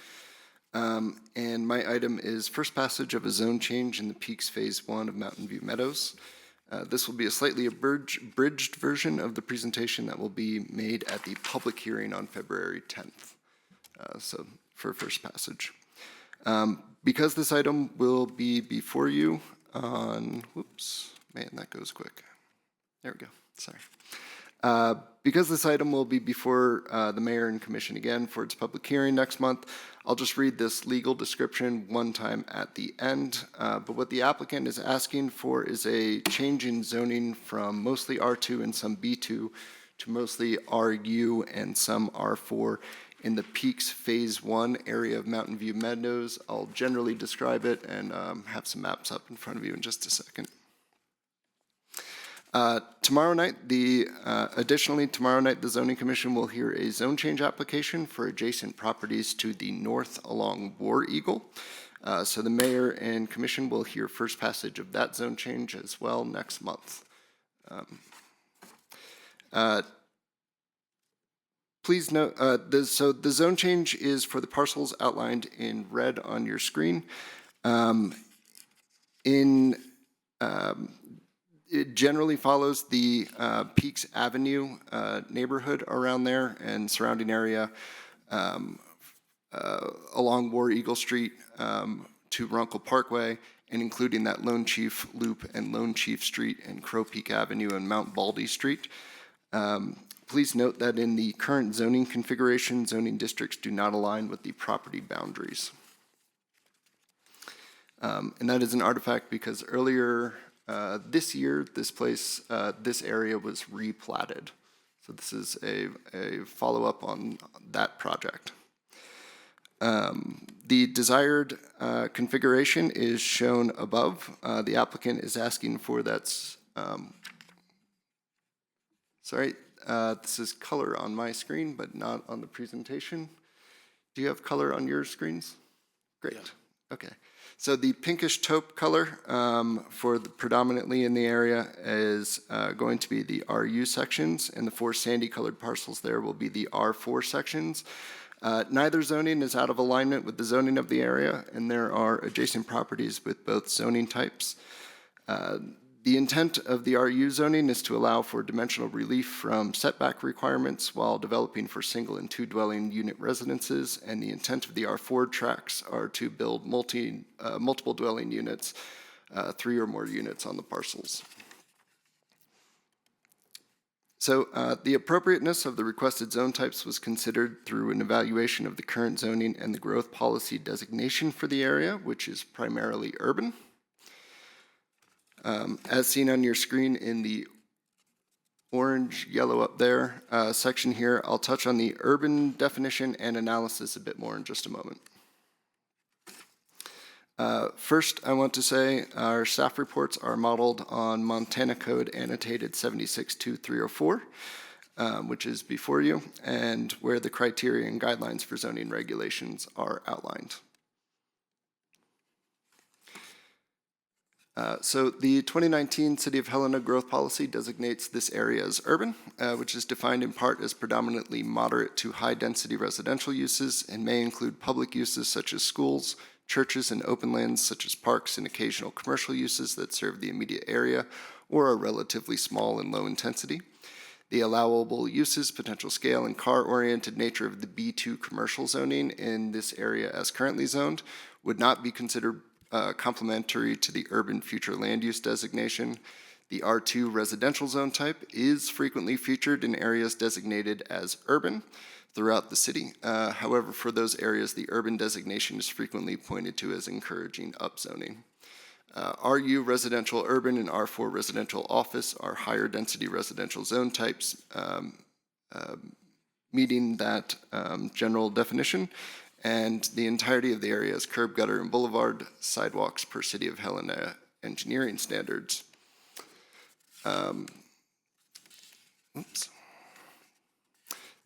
[SPEAKER 13] And my item is first passage of a zone change in the Peaks Phase 1 of Mountain View Meadows. This will be a slightly abridged version of the presentation that will be made at the public hearing on February 10th. So for first passage. Because this item will be before you on, whoops, man, that goes quick. There we go, sorry. Because this item will be before the mayor and commission again for its public hearing next month, I'll just read this legal description one time at the end. But what the applicant is asking for is a change in zoning from mostly R2 and some B2 to mostly RU and some R4 in the Peaks Phase 1 area of Mountain View Meadows. I'll generally describe it and have some maps up in front of you in just a second. Additionally, tomorrow night, the Zoning Commission will hear a zone change application for adjacent properties to the north along War Eagle. So the mayor and commission will hear first passage of that zone change as well next month. Please note, so the zone change is for the parcels outlined in red on your screen. It generally follows the Peaks Avenue neighborhood around there and surrounding area along War Eagle Street to Runkle Parkway, and including that Lone Chief Loop and Lone Chief Street and Crow Peak Avenue and Mount Baldy Street. Please note that in the current zoning configuration, zoning districts do not align with the property boundaries. And that is an artifact because earlier this year, this area was replatted. So this is a follow-up on that project. The desired configuration is shown above. The applicant is asking for this is color on my screen, but not on the presentation. Do you have color on your screens? Great, yeah. Okay. So the pinkish taupe color for predominantly in the area is going to be the RU sections, and the 4 sandy colored parcels there will be the R4 sections. Neither zoning is out of alignment with the zoning of the area, and there are adjacent properties with both zoning types. The intent of the RU zoning is to allow for dimensional relief from setback requirements while developing for single and 2 dwelling unit residences, and the intent of the R4 tracts are to build multiple dwelling units, 3 or more units on the parcels. So the appropriateness of the requested zone types was considered through an evaluation of the current zoning and the growth policy designation for the area, which is primarily urban. As seen on your screen in the orange, yellow up there section here, I'll touch on the urban definition and analysis a bit more in just a moment. First, I want to say our staff reports are modeled on Montana Code annotated 762304, which is before you, and where the criteria and guidelines for zoning regulations are outlined. So the 2019 City of Helena Growth Policy designates this area as urban, which is defined in part as predominantly moderate to high-density residential uses and may include public uses such as schools, churches, and open lands such as parks and occasional commercial uses that serve the immediate area or are relatively small and low intensity. The allowable uses, potential scale, and car-oriented nature of the B2 commercial zoning in this area as currently zoned would not be considered complementary to the urban future land use designation. The R2 residential zone type is frequently featured in areas designated as urban throughout the city. However, for those areas, the urban designation is frequently pointed to as encouraging upzoning. RU residential urban and R4 residential office are higher density residential zone types, meeting that general definition, and the entirety of the area is curb, gutter, and boulevard sidewalks per City of Helena engineering standards.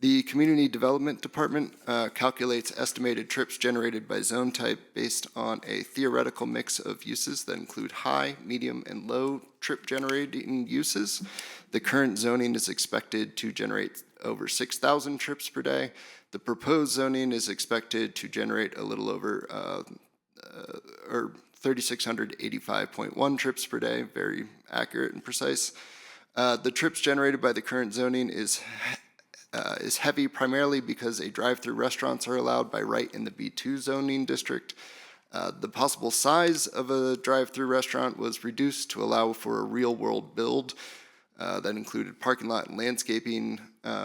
[SPEAKER 13] The Community Development Department calculates estimated trips generated by zone type based on a theoretical mix of uses that include high, medium, and low trip generating uses. The current zoning is expected to generate over 6,000 trips per day. The proposed zoning is expected to generate a little over 3,685.1 trips per day, very accurate and precise. The trips generated by the current zoning is heavy primarily because drive-through restaurants are allowed by right in the B2 zoning district. The possible size of a drive-through restaurant was reduced to allow for a real-world build that included parking lot and landscaping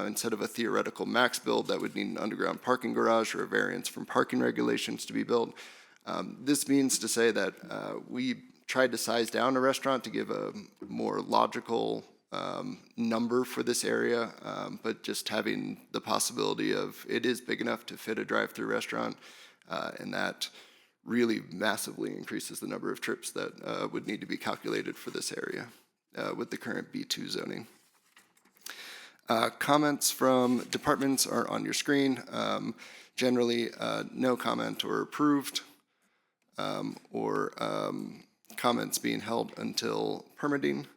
[SPEAKER 13] instead of a theoretical max build that would need an underground parking garage or a variance from parking regulations to be built. This means to say that we tried to size down a restaurant to give a more logical number for this area, but just having the possibility of it is big enough to fit a drive-through restaurant, and that really massively increases the number of trips that would need to be calculated for this area with the current B2 zoning. Comments from departments are on your screen. Generally, no comment or approved, or comments being held until permitting.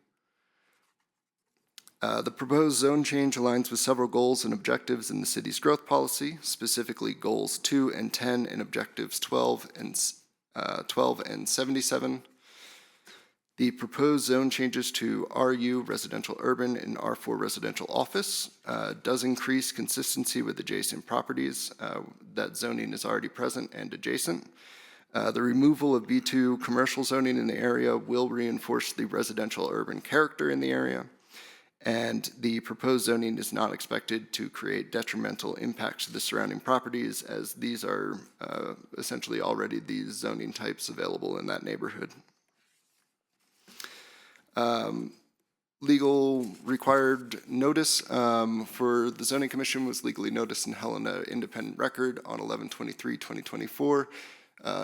[SPEAKER 13] The proposed zone change aligns with several goals and objectives in the city's growth policy, specifically goals 2 and 10 and objectives 12 and 77. The proposed zone changes to RU residential urban and R4 residential office does increase consistency with adjacent properties. That zoning is already present and adjacent. The removal of B2 commercial zoning in the area will reinforce the residential urban character in the area. And the proposed zoning is not expected to create detrimental impacts to the surrounding properties, as these are essentially already the zoning types available in that neighborhood. Legal required notice for the Zoning Commission was legally noticed in Helena Independent Record on 11/23/2024.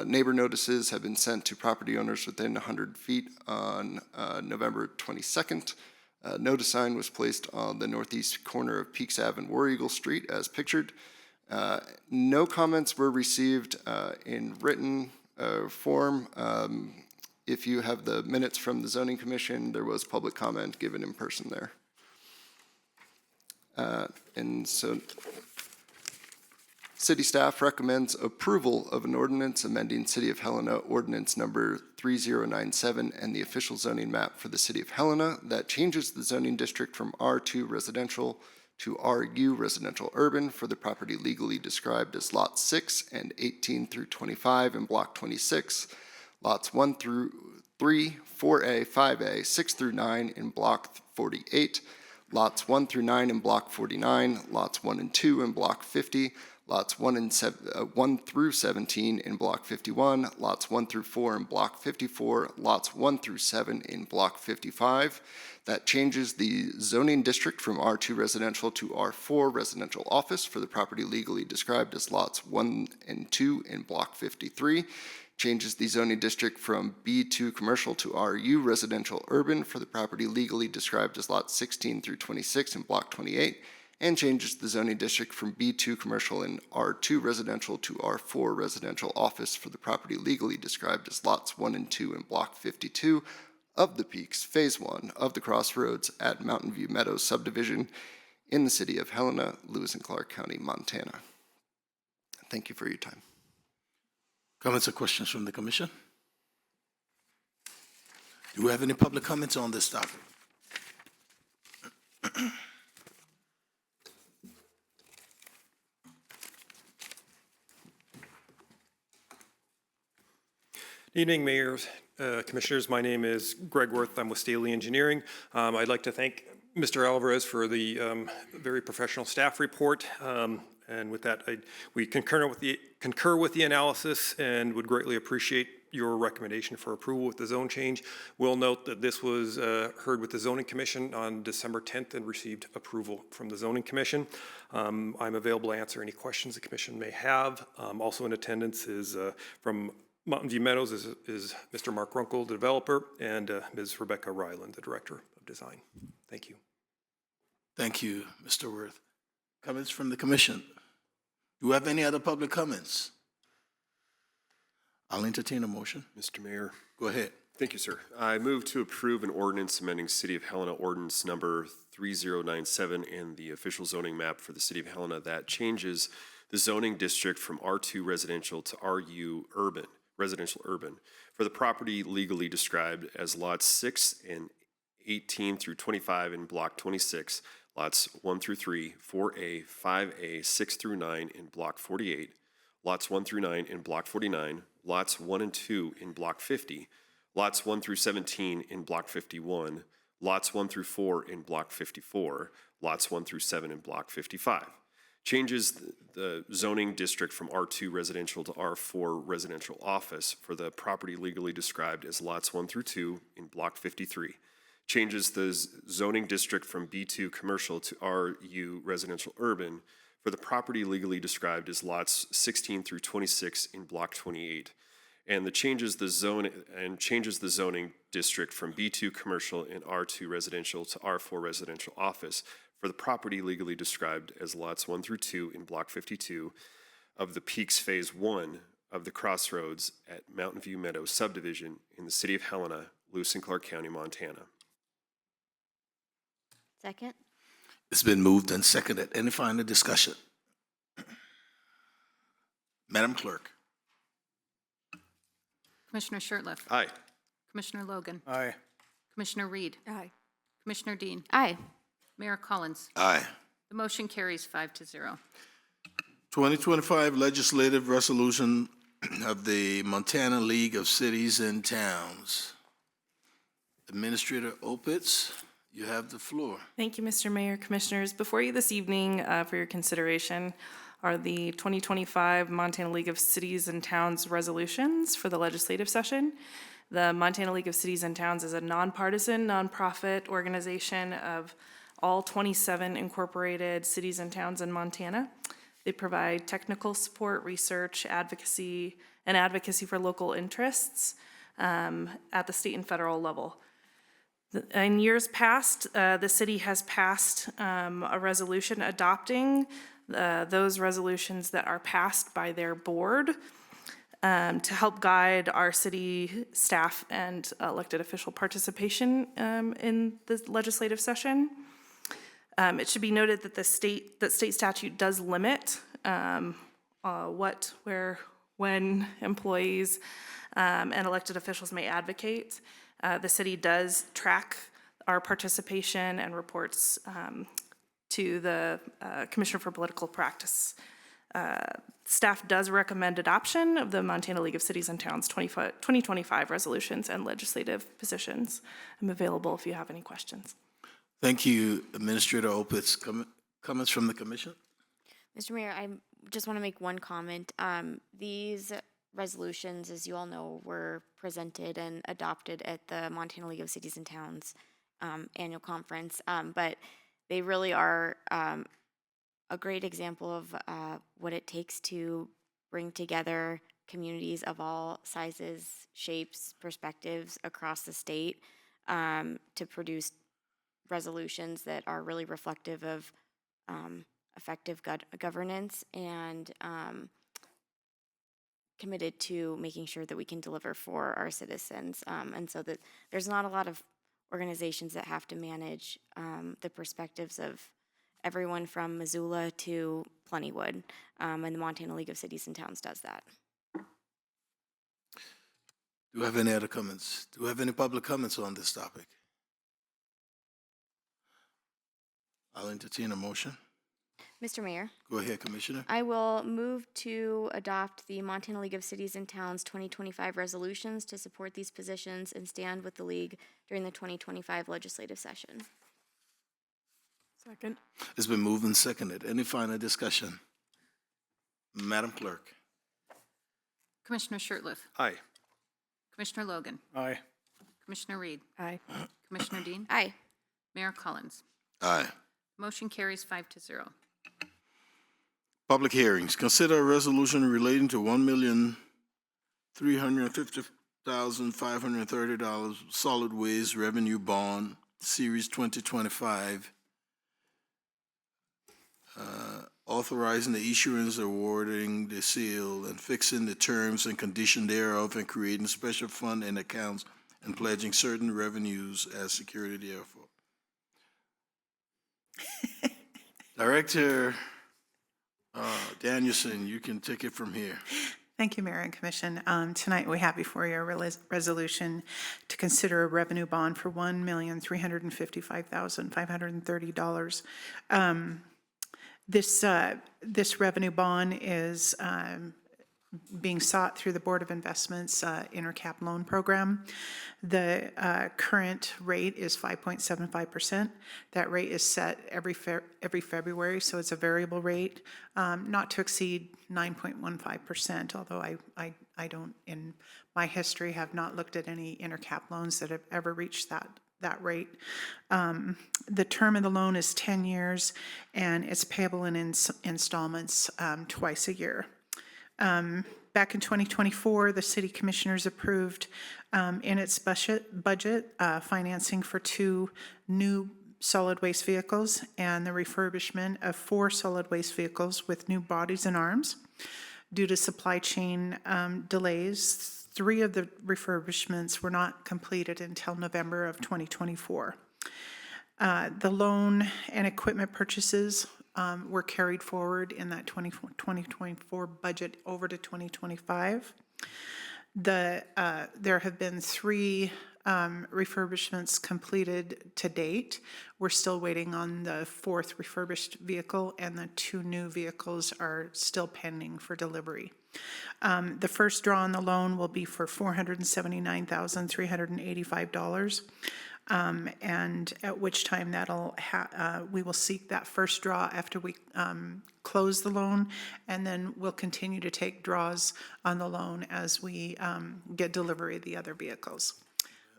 [SPEAKER 13] Neighbor notices have been sent to property owners within 100 feet on November 22nd. Notice sign was placed on the northeast corner of Peaks Ave and War Eagle Street as pictured. No comments were received in written form. If you have the minutes from the Zoning Commission, there was public comment given in person there. And so city staff recommends approval of an ordinance amending City of Helena Ordinance Number 3097 and the official zoning map for the City of Helena that changes the zoning district from R2 residential to RU residential urban for the property legally described as lots 6 and 18 through 25 in block 26, lots 1 through 3, 4A, 5A, 6 through 9 in block 48, lots 1 through 9 in block 49, lots 1 and 2 in block 50, lots 1 through 17 in block 51, lots 1 through 4 in block 54, lots 1 through 7 in block 55. That changes the zoning district from R2 residential to R4 residential office for the property legally described as lots 1 and 2 in block 53. Changes the zoning district from B2 commercial to RU residential urban for the property legally described as lots 16 through 26 in block 28. And changes the zoning district from B2 commercial and R2 residential to R4 residential office for the property legally described as lots 1 and 2 in block 52 of the Peaks Phase 1 of the Crossroads at Mountain View Meadows subdivision in the city of Helena, Lewis and Clark County, Montana. Thank you for your time.
[SPEAKER 1] Comments or questions from the commission? Do we have any public comments on this topic?
[SPEAKER 14] Evening, Mayors, Commissioners. My name is Greg Worth. I'm with Staley Engineering. I'd like to thank Mr. Alvarez for the very professional staff report. And with that, we concur with the analysis and would greatly appreciate your recommendation for approval with the zone change. We'll note that this was heard with the Zoning Commission on December 10th and received approval from the Zoning Commission. I'm available to answer any questions the Commission may have. Also in attendance is from Mountain View Meadows is Mr. Mark Runkle, the developer, and Ms. Rebecca Ryland, the Director of Design. Thank you.
[SPEAKER 1] Thank you, Mr. Worth. Comments from the commission? Do we have any other public comments? I'll entertain a motion.
[SPEAKER 5] Mr. Mayor.
[SPEAKER 1] Go ahead.
[SPEAKER 5] Thank you, sir. I move to approve an ordinance amending City of Helena Ordinance Number 3097 and the official zoning map for the City of Helena that changes the zoning district from R2 residential to RU urban, residential urban, for the property legally described as lots 6 and 18 through 25 in Block 26, lots 1 through 3, 4A, 5A, 6 through 9 in Block 48, lots 1 through 9 in Block 49, lots 1 and 2 in Block 50, lots 1 through 17 in Block 51, lots 1 through 4 in Block 54, lots 1 through 7 in Block 55. Changes the zoning district from R2 residential to R4 residential office for the property legally described as lots 1 through 2 in Block 53. Changes the zoning district from B2 commercial to RU residential urban for the property legally described as lots 16 through 26 in Block 28. And changes the zoning district from B2 commercial and R2 residential to R4 residential office for the property legally described as lots 1 through 2 in Block 52 of the Peaks Phase 1 of the Crossroads at Mountain View Meadows subdivision in the City of Helena, Lewis and Clark County, Montana.
[SPEAKER 7] Second?
[SPEAKER 1] It's been moved and seconded. Any final discussion? Madam Clerk.
[SPEAKER 2] Commissioner Shertliff.
[SPEAKER 5] Aye.
[SPEAKER 2] Commissioner Logan.
[SPEAKER 3] Aye.
[SPEAKER 2] Commissioner Reed.
[SPEAKER 4] Aye.
[SPEAKER 2] Commissioner Dean.
[SPEAKER 7] Aye.
[SPEAKER 2] Mayor Collins.
[SPEAKER 1] Aye.
[SPEAKER 2] The motion carries 5-0.
[SPEAKER 1] 2025 legislative resolution of the Montana League of Cities and Towns. Administrator Opitz, you have the floor.
[SPEAKER 15] Thank you, Mr. Mayor, Commissioners. Before you this evening for your consideration are the 2025 Montana League of Cities and Towns resolutions for the legislative session. The Montana League of Cities and Towns is a nonpartisan, nonprofit organization of all 27 incorporated cities and towns in Montana. They provide technical support, research, advocacy for local interests at the state and federal level. In years past, the city has passed a resolution adopting those resolutions that are passed by their board to help guide our city staff and elected official participation in the legislative session. It should be noted that the state statute does limit what, where, when employees and elected officials may advocate. The city does track our participation and reports to the Commissioner for Political Practice. Staff does recommend adoption of the Montana League of Cities and Towns 2025 resolutions and legislative positions. I'm available if you have any questions.
[SPEAKER 1] Thank you, Administrator Opitz. Comments from the commission?
[SPEAKER 7] Mr. Mayor, I just want to make one comment. These resolutions, as you all know, were presented and adopted at the Montana League of Cities and Towns annual conference, but they really are a great example of what it takes to bring together communities of all sizes, shapes, perspectives across the state to produce resolutions that are really reflective of effective governance and committed to making sure that we can deliver for our citizens. And so that there's not a lot of organizations that have to manage the perspectives of everyone from Missoula to Plentywood, and the Montana League of Cities and Towns does that.
[SPEAKER 1] Do we have any other comments? Do we have any public comments on this topic? I'll entertain a motion.
[SPEAKER 7] Mr. Mayor,
[SPEAKER 1] Go ahead, Commissioner.
[SPEAKER 7] I will move to adopt the Montana League of Cities and Towns 2025 resolutions to support these positions and stand with the league during the 2025 legislative session.
[SPEAKER 12] Second.
[SPEAKER 1] It's been moved and seconded. Any final discussion? Madam Clerk.
[SPEAKER 2] Commissioner Shertliff,
[SPEAKER 5] Aye.
[SPEAKER 2] Commissioner Logan,
[SPEAKER 3] Aye.
[SPEAKER 2] Commissioner Reed,
[SPEAKER 4] Aye.
[SPEAKER 2] Commissioner Dean,
[SPEAKER 7] Aye.
[SPEAKER 2] Mayor Collins.
[SPEAKER 1] Aye.
[SPEAKER 2] Motion carries 5-0.
[SPEAKER 1] Public hearings. Consider a resolution relating to $1,350,530 solid waste revenue bond, Series 2025, authorizing the issuance, awarding the seal, and fixing the terms and condition thereof, and creating special fund and accounts, and pledging certain revenues as security therefor. Director Danielson, you can take it from here.
[SPEAKER 6] Thank you, Mayor and Commission. Tonight, we have before you a resolution to consider a revenue bond for $1,355,530. This revenue bond is being sought through the Board of Investments Intercap Loan Program. The current rate is 5.75%. That rate is set every February, so it's a variable rate, not to exceed 9.15%, although I don't, in my history, have not looked at any intercap loans that have ever reached that rate. The term of the loan is 10 years, and it's payable in installments twice a year. Back in 2024, the City Commissioners approved in its budget financing for 2 new solid waste vehicles and the refurbishment of 4 solid waste vehicles with new bodies and arms. Due to supply chain delays, 3 of the refurbishments were not completed until November of 2024. The loan and equipment purchases were carried forward in that 2024 budget over to 2025. There have been 3 refurbishments completed to date. We're still waiting on the 4th refurbished vehicle, and the 2 new vehicles are still pending for delivery. The first draw on the loan will be for $479,385. And at which time we will seek that first draw after we close the loan, and then we'll continue to take draws on the loan as we get delivery of the other vehicles.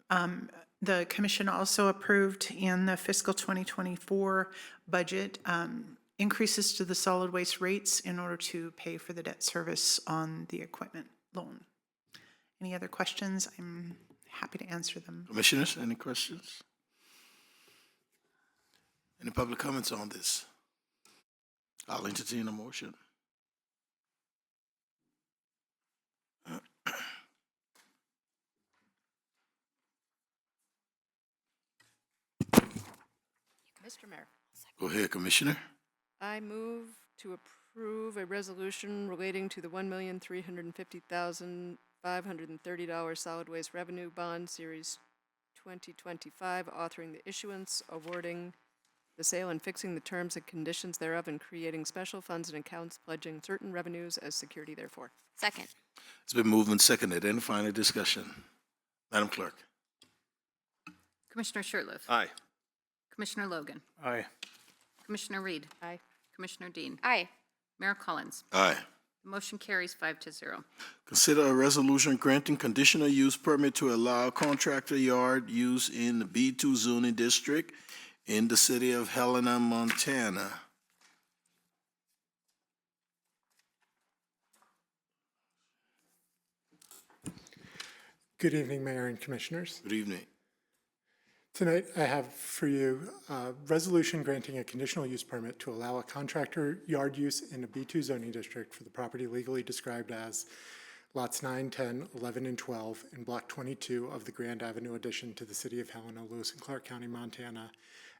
[SPEAKER 6] The Commission also approved in the fiscal 2024 budget increases to the solid waste rates in order to pay for the debt service on the equipment loan. Any other questions? I'm happy to answer them.
[SPEAKER 1] Commissioners, any questions? Any public comments on this? I'll entertain a motion.
[SPEAKER 4] Mr. Mayor,
[SPEAKER 1] Go ahead, Commissioner.
[SPEAKER 4] I move to approve a resolution relating to the $1,350,530 solid waste revenue bond, Series 2025, authoring the issuance, awarding the sale, and fixing the terms and conditions thereof, and creating special funds and accounts, pledging certain revenues as security therefor.
[SPEAKER 7] Second.
[SPEAKER 1] It's been moved and seconded. Any final discussion? Madam Clerk.
[SPEAKER 2] Commissioner Shertliff,
[SPEAKER 5] Aye.
[SPEAKER 2] Commissioner Logan,
[SPEAKER 3] Aye.
[SPEAKER 2] Commissioner Reed,
[SPEAKER 4] Aye.
[SPEAKER 2] Commissioner Dean,
[SPEAKER 7] Aye.
[SPEAKER 2] Mayor Collins.
[SPEAKER 1] Aye.
[SPEAKER 2] Motion carries 5-0.
[SPEAKER 1] Consider a resolution granting conditional use permit to allow contractor yard use in the B2 zoning district in the city of Helena, Montana.
[SPEAKER 16] Good evening, Mayor and Commissioners.
[SPEAKER 1] Good evening.
[SPEAKER 16] Tonight, I have for you a resolution granting a conditional use permit to allow a contractor yard use in a B2 zoning district for the property legally described as lots 9, 10, 11, and 12 in Block 22 of the Grand Avenue addition to the city of Helena, Lewis and Clark County, Montana,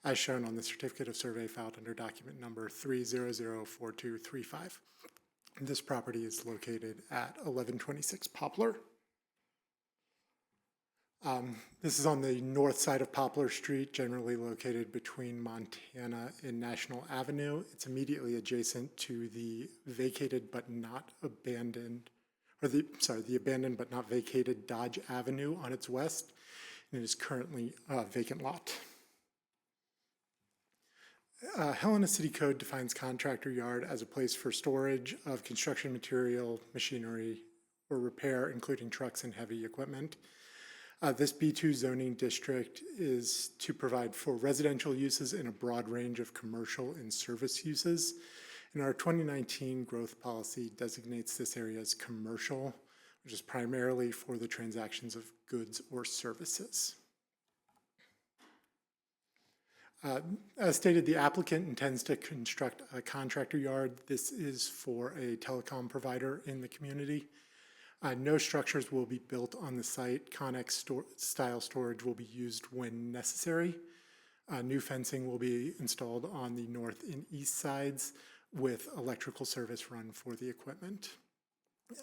[SPEAKER 16] as shown on the certificate of survey filed under document number 3004235. This property is located at 1126 Poplar. This is on the north side of Poplar Street, generally located between Montana and National Avenue. It's immediately adjacent to the vacated but not abandoned, or the abandoned but not vacated Dodge Avenue on its west, and it is currently a vacant lot. Helena City Code defines contractor yard as a place for storage of construction material, machinery, or repair, including trucks and heavy equipment. This B2 zoning district is to provide for residential uses in a broad range of commercial and service uses. And our 2019 growth policy designates this area as commercial, which is primarily for the transactions of goods or services. As stated, the applicant intends to construct a contractor yard. This is for a telecom provider in the community. No structures will be built on the site. Connex style storage will be used when necessary. New fencing will be installed on the north and east sides with electrical service run for the equipment.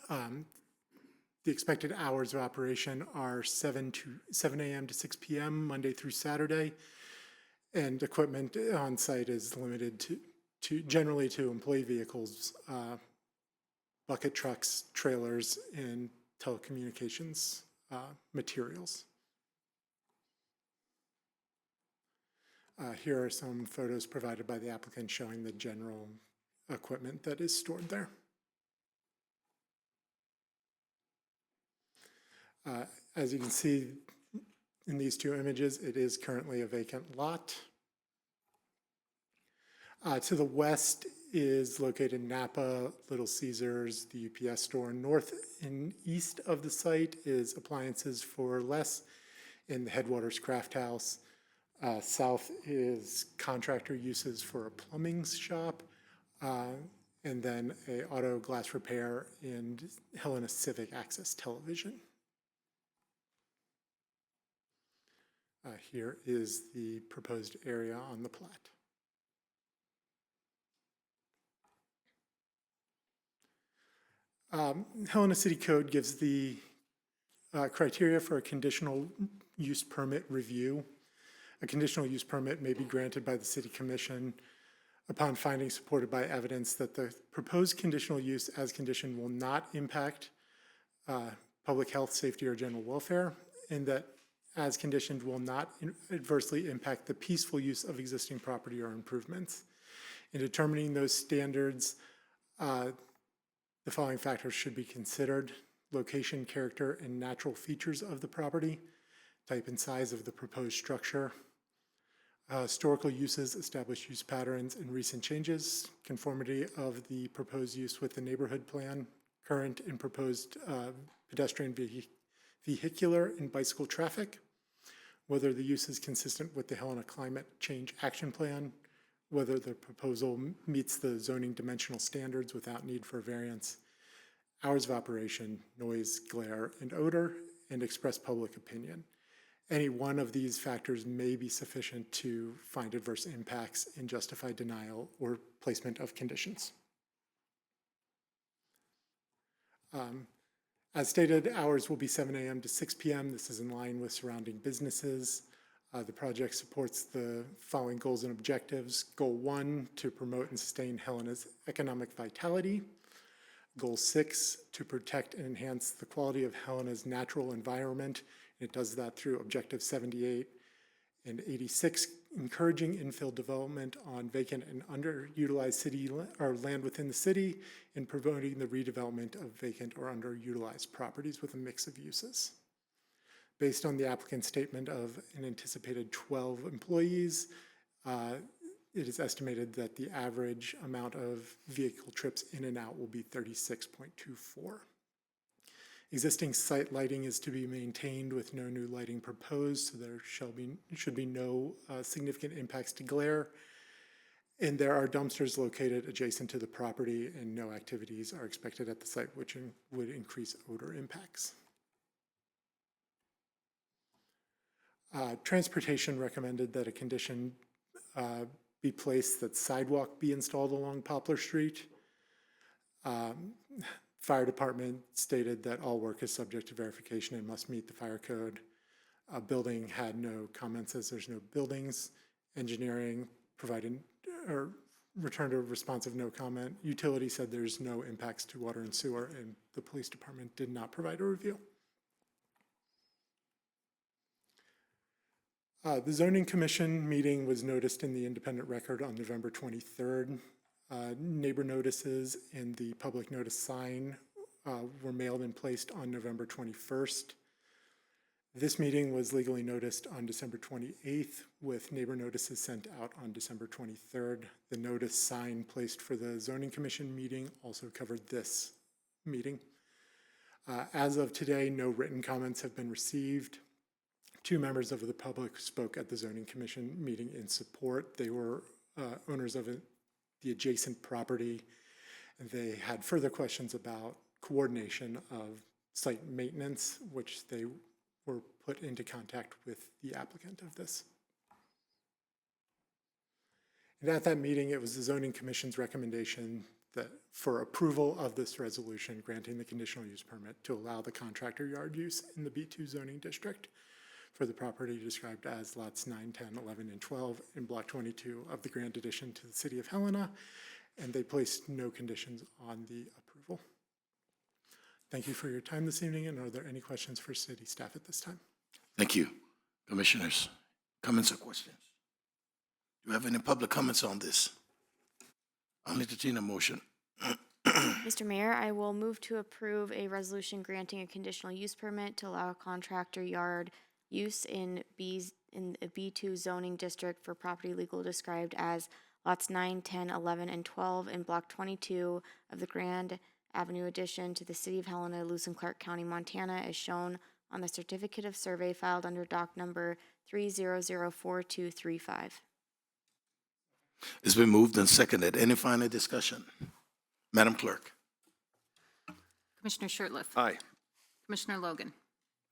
[SPEAKER 16] The expected hours of operation are 7 a.m. to 6 p.m. Monday through Saturday. And equipment on site is limited to generally to employee vehicles, bucket trucks, trailers, and telecommunications materials. Here are some photos provided by the applicant showing the general equipment that is stored there. As you can see in these two images, it is currently a vacant lot. To the west is located Napa, Little Caesars, the UPS store. North and east of the site is Appliances for Less in the Headwaters Craft House. South is contractor uses for a plumbing shop, and then a auto glass repair and Helena Civic Access Television. Here is the proposed area on the plat. Helena City Code gives the criteria for a conditional use permit review. A conditional use permit may be granted by the City Commission upon findings supported by evidence that the proposed conditional use as conditioned will not impact public health, safety, or general welfare, and that as conditioned will not adversely impact the peaceful use of existing property or improvements. In determining those standards, the following factors should be considered: location, character, and natural features of the property, type and size of the proposed structure, historical uses, established use patterns, and recent changes, conformity of the proposed use with the neighborhood plan, current and proposed pedestrian, vehicular, and bicycle traffic, whether the use is consistent with the Helena Climate Change Action Plan, whether the proposal meets the zoning dimensional standards without need for variance, hours of operation, noise, glare, and odor, and express public opinion. Any one of these factors may be sufficient to find adverse impacts and justify denial or placement of conditions. As stated, hours will be 7 a.m. to 6 p.m. This is in line with surrounding businesses. The project supports the following goals and objectives. Goal 1, to promote and sustain Helena's economic vitality. Goal 6, to protect and enhance the quality of Helena's natural environment. And it does that through Objective 78 and 86, encouraging infill development on vacant and underutilized city or land within the city, and promoting the redevelopment of vacant or underutilized properties with a mix of uses. Based on the applicant's statement of an anticipated 12 employees, it is estimated that the average amount of vehicle trips in and out will be 36.24. Existing site lighting is to be maintained with no new lighting proposed, so there should be no significant impacts to glare. And there are dumpsters located adjacent to the property, and no activities are expected at the site which would increase odor impacts. Transportation recommended that a condition be placed that sidewalk be installed along Poplar Street. Fire department stated that all work is subject to verification and must meet the fire code. Building had no comments as there's no buildings. Engineering provided, or returned a response of no comment. Utility said there's no impacts to water and sewer, and the police department did not provide a review. The zoning commission meeting was noticed in the independent record on November 23rd. Neighbor notices and the public notice sign were mailed and placed on November 21st. This meeting was legally noticed on December 28th, with neighbor notices sent out on December 23rd. The notice sign placed for the zoning commission meeting also covered this meeting. As of today, no written comments have been received. 2 members of the public spoke at the zoning commission meeting in support. They were owners of the adjacent property, and they had further questions about coordination of site maintenance, which they were put into contact with the applicant of this. And at that meeting, it was the zoning commission's recommendation that for approval of this resolution granting the conditional use permit to allow the contractor yard use in the B2 zoning district for the property described as lots 9, 10, 11, and 12 in block 22 of the Grand Addition to the city of Helena, and they placed no conditions on the approval. Thank you for your time this evening, and are there any questions for city staff at this time?
[SPEAKER 1] Thank you. Commissioners, comments or questions? Do you have any public comments on this? I'll entertain a motion.
[SPEAKER 7] Mr. Mayor, I will move to approve a resolution granting a conditional use permit to allow a contractor yard use in a B2 zoning district for property legally described as lots 9, 10, 11, and 12 in block 22 of the Grand Avenue addition to the city of Helena, Lewis and Clark County, Montana, as shown on the certificate of survey filed under doc number 3004235.
[SPEAKER 1] It's been moved and seconded. Any final discussion? Madam Clerk.
[SPEAKER 2] Commissioner Shertliff.
[SPEAKER 5] Aye.
[SPEAKER 2] Commissioner Logan.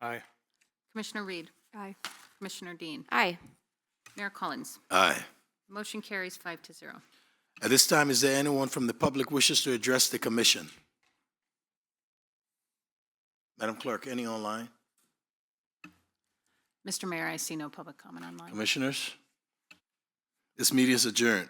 [SPEAKER 3] Aye.
[SPEAKER 2] Commissioner Reed.
[SPEAKER 4] Aye.
[SPEAKER 2] Commissioner Dean.
[SPEAKER 7] Aye.
[SPEAKER 2] Mayor Collins.
[SPEAKER 1] Aye.
[SPEAKER 2] Motion carries 5-0.
[SPEAKER 1] At this time, is there anyone from the public wishes to address the commission? Madam Clerk, any online?
[SPEAKER 2] Mr. Mayor, I see no public comment online.
[SPEAKER 1] Commissioners? This meeting is adjourned.